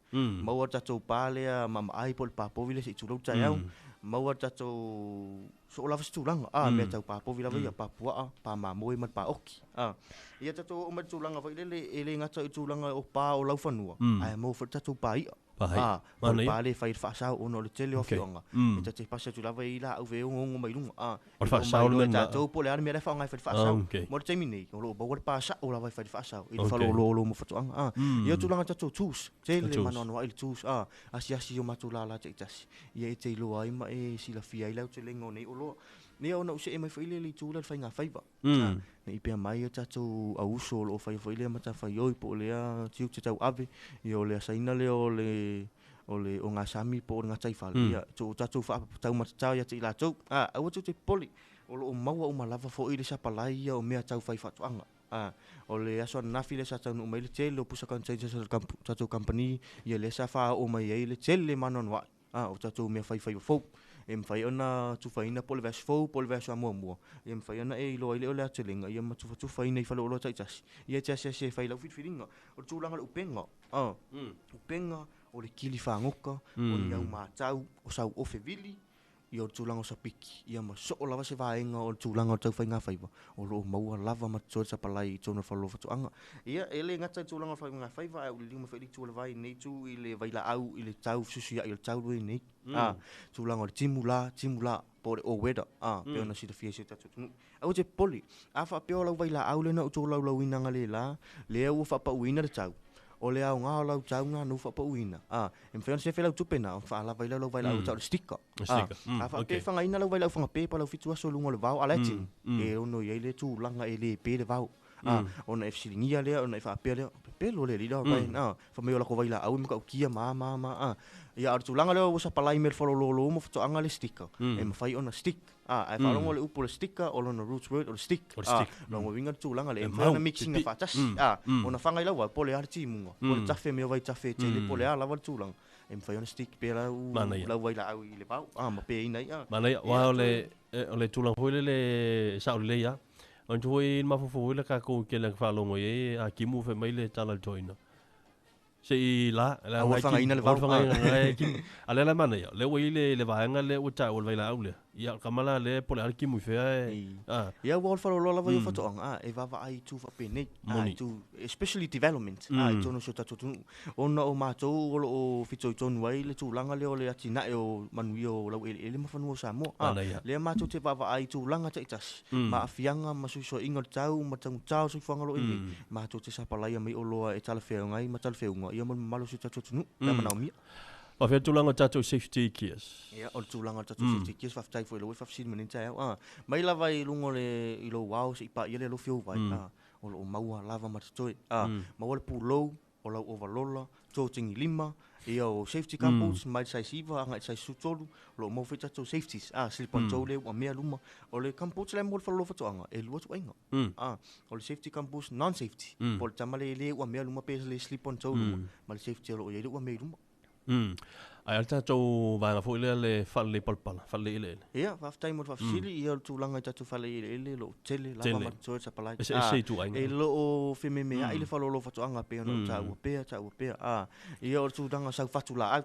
mau tatu pa le mam ai pol pa po vile se tu lo tau mau tatu so la futu langa me tau pa po vila vai pa pua pa ma moi mat pa oki ia tatu o mat tu langa vai le ngata tu langa o pa o lau fanua ai mau fa tatu pa ia Pahai. O le Mana ia? pale fai whaasau ono le tele o whionga. E ta te pasa tu lava i la au veo ngongo mai lunga. O le whaasau le mena. Tātou po le ara mea whaongai fai whaasau. Mo le taimi nei, o lo bau le pasa o la vai fai whaasau. I le whalo lo mo whatuanga. Ia tu langa tātou tūs. Tele mano anua i le tūs. Asi o matu la la te itasi. Ia e te iloa ai ma e sila fia i lau te lengo nei o lo. Nia ona use e mai whaile li tūla le whai ngā whaiva. Na i pia mai o tātou a uso o whai whaile ma tā whai oi po lea tiu te tau ave. I o lea saina le o ngā sami po o ngā taifale. Ia tō tātou whaapatau matatau ia te i lātou. Aua tō te poli. O lo o maua o malava fo i le sapalai ia o mea tau whai whatuanga. O le aso nafi le sa tau no mai le tele o pusakan tātou company. Ia le sa wha o mai ei le tele manon wai. O tātou mea whai fau. E mwhai ona tuwhaina po le vers fau, po le vers mua. E mwhai ona e ilo ele o le atelenga. Ia tuwhaina i whalo o lo taitasi. Ia te asia se whai lau whitwhiringa. O le tūlanga le upenga. Upenga o le kili whangoka. O le au mātau o sau ofe vili. Ia o le tūlanga o sapiki. Ia ma so o lava se vaenga o le tūlanga o tau whai ngā whaiva. O lo maua lava ma tōre sa palai i tōna whalo whatuanga. Ia ele ngata i tūlanga o whai ngā whaiva. Au le lima whai tūla vai nei tū i le vaila au i le tau susu ia i le tau rui nei. Tūlanga o le timula. Po le o weda. Peo na sida fia se tatu tunu. Au te poli. A wha peo lau vaila au le na o tō lau inanga le la. Le au wha pa uina le tau. O le au ngā lau tau ngā nu wha pa uina. E mwhaiona se whelau tupena. O wha ala vaila lau vaila au tau le stika. A wha pe whanga ina lau vaila au whanga pe pa lau fitu aso lunga le vau. Ala tinu. E ono i eile tū langa e le pe le vau. Ona e fsiringia lea, ona e wha apea lea. Pelo le lida. Wha meo lako vaila au ima kau kia ma. Ia ar tūlanga leo wasa palai me le whalololo mo whatoanga le stika. E mawhai ona stick. E whalongo le upo le stika o lona roots word o le stick. Longo winga le tūlanga le e mwhai ona mixing a whatasi. Ona whangai lau wai po le ari timunga. Po le tafe meo vai tafe te le po le a lava le tūlanga. E mwhai ona stick pe lau waila au i le pau. Ma pe ina i. Mana ia, wa o le tūlanga hoi le sao le ia. On tu hoi mafufu hoi le kako ke le whalongo e a kimu fe mai le tala toina. Se i la whanga ina le vau. Ale la mana ia. Le wai le vaenga le uta o le vaila au le. Ia kamala le pole ar kimu fe ia wal falo lo lava yo fatoanga. E vava ai tu fa pene. Especially development. I tono so tatu tu. Ona o matou o lo fito tonu wai le tu langa le o le atina e o manui o lau ele mafanu o Samoa. Le matou te vava ai tu langa te itasi. Ma afianga masu so inga tau matangu tau so fanga lo ele. Matou te sapalai mai o loa e talafeo ngai ma talafeunga. Ia mon malo so tatu tu. Ta manaumia. O fia tūlanga tātou safety gears. Ia, o tūlanga tātou safety gears, whaftai fo i lo, whafsiri manita au. Mai lava i lungo le i lo wao, se i pa ia le lo fio vai. O lo maua lava matatoi. Maua le pūlou, o lau overlola, tō tingi lima, ia o safety couples, mai sai siva, anga i sai sutolu, lo mau whi tātou safeties. Slip on toe le, ua mea luma. O le couples le mo le whalolofa toanga, e lua tu ainga. O le safety couples, non-safety. Po le tamale le, ua mea luma pesa le slip on toe luma. Ma le safety o lo ia le, ua mea luma. Ai alta tau vanga fo le falle palpala, falle ile. Ia, whaftai mo whafsiri, ia o tūlanga i tatu falle ile, lo tele, lava matsoe sa palai. Se tu ainga. E lo o whime mea, ile whalolo whatuanga pea, no ta ua pea. Ia o tūlanga sau whatula au.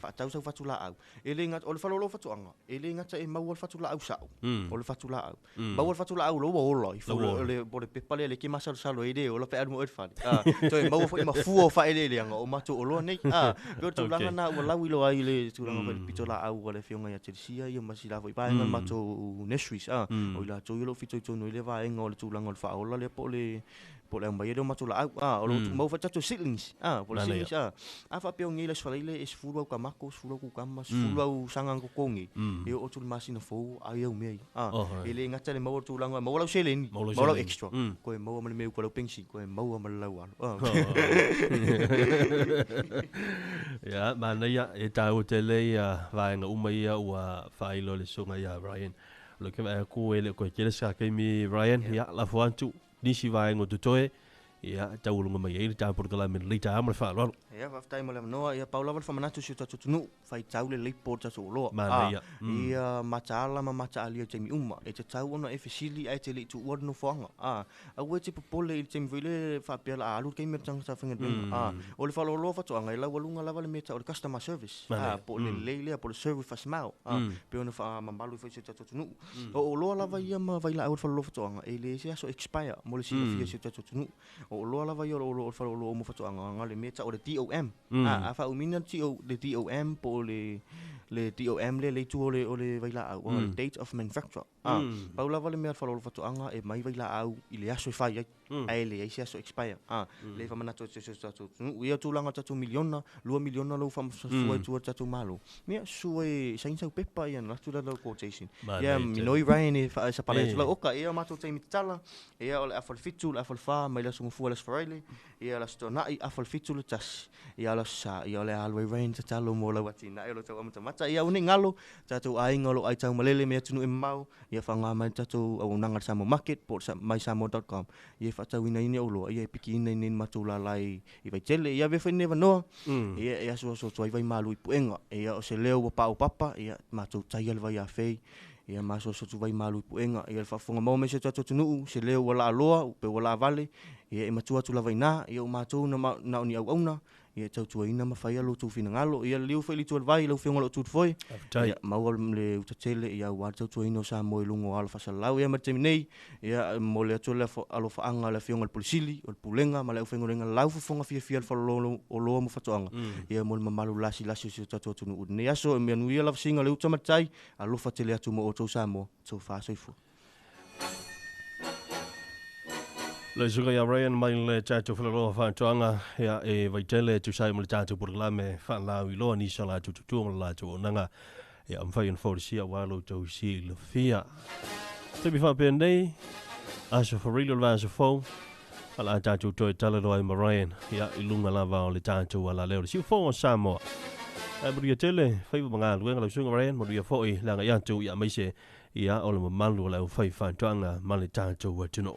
Whatau sau whatula au. Ele ngat, o le whalolo whatuanga, ele ngata e mau o le whatula au sao. O le whatula au. Mau o le whatula au, lo o ola, i whalo, o le pepale, le ke masal salo ide, o la pe anu o edfale. Toi, mau o ima fua wha ele anga, o matu o loa nei. Tūlanga na ua lau ilo ai le tūlanga wale pito la au wale whionga ia terisia ia masi la vai paenga mato nurseries o ila tō ilo fito i tōnu ile vaenga o le tūlanga o le whaola le po le ambai ere o mato la au o lo mau whatato siblings po le siblings a whapeo ngai le swaleile e sfuru au kamako sfuru au kukama sfuru au sangang kukongi e o tūle masina fōu ai au mei ele ngata le mau o tūlanga mau lau seleni mau lau extra koe mau amale meu kwa lau pengsi koe mau amale lau alo ya mana ia e tau te le ia vaenga uma ia ua whailo le sunga ia Ryan. Lo ke vai ku ele ko kele sa ke mi Ryan ia la fuantu nisi vaenga tutoe ia tau lunga mai ele tau portala men lita amre whaalo. Ia whaftai mo le noa ia paula wal whamanatu si tatu tunu whai tau le leiport tatu loa. Mana ia. Ia mataala ma mataali o teimi uma e te tau ona e fesili ai te le tu uar no whanga. Au e te popole i teimi vile whapea la alu kei mea tanga sa whinga dunga. O le whalo loa whatuanga i lau walunga lava le meta o le customer service. Po le leilea po le service whasmau. Pe ona wha mamalu i whai se tatu tunu. O loa lava ia ma vaila au le whalo loa whatuanga e le se aso expire mo le sila fia se tatu tunu. o lo lava yo lo fa lo mo fa anga le me ta o le DOM fa umina le DOM po le DOM le tu o le vaila au o le date of manufacture pa lava le me fa lo fa anga e mai vaila au i le aso fa ai le ai aso expire le fa mana to ia tu langa tatu miliona 2 miliona lo fa suai tu tatu malo me suai sain sa pepa ia na tu da quotation ia minoi Ryan e fa sa pare tu la oka ia ma tu taimi tala ia ole afal fitu afal fa mai la sungu fu la sfaile ia la stona i afal fitu le tas ia la sa ia le alwe Ryan talo mo la watina ia lo tau mata ia uni ngalo tatu ai ngalo ai tau malele me tunu e mau ia fa nga mai tatu au nanga sa mo market por sa mai samo.com ia fa tau ina ini olo ia piki ina ini matula lai i vai tele ia ve fa neva no ia so vai malu i puenga ia o se leo pa o papa ia matu tai al vai a fei ia maso so vai malu i puenga ia fa fonga mo me se tatu tunu se leo wala aloa pe wala vale ia matua tu la vai na ia o matu na ni au na ia tau tu ina ma fai alo tu fina ngalo ia liu fa li tu vai lo finga lo tu foi ia mau le utatele ia wa tau tu ina sa mo lungo alfa salau ia matemnei ia mo le tu le alo fa anga le finga polisili o pulenga ma le finga lenga lau fonga fia fa lo o lo mo fatoanga ia mo malu lasi se tatu tu nu ia so me nu ia la singa le utamatai alo fa tele atu mo o tu sa mo so fa so fu le suga ya Ryan mai le chato flo fa toanga ya e vai tele tu sai mo le chato por la me fa la wi lo ni sala tu la tu nanga ya am fai en for sia wa lo tu si le fia te bi fa pende aso for real va so fo ala chato to tele lo ai Ryan ya ilunga la va le chato wala le si fo Samoa ai mo dia tele fai banga lu ngalo suga Ryan mo dia fo i la ya tu ya mai se ya o le malu la fai fa toanga ma le chato wa tu no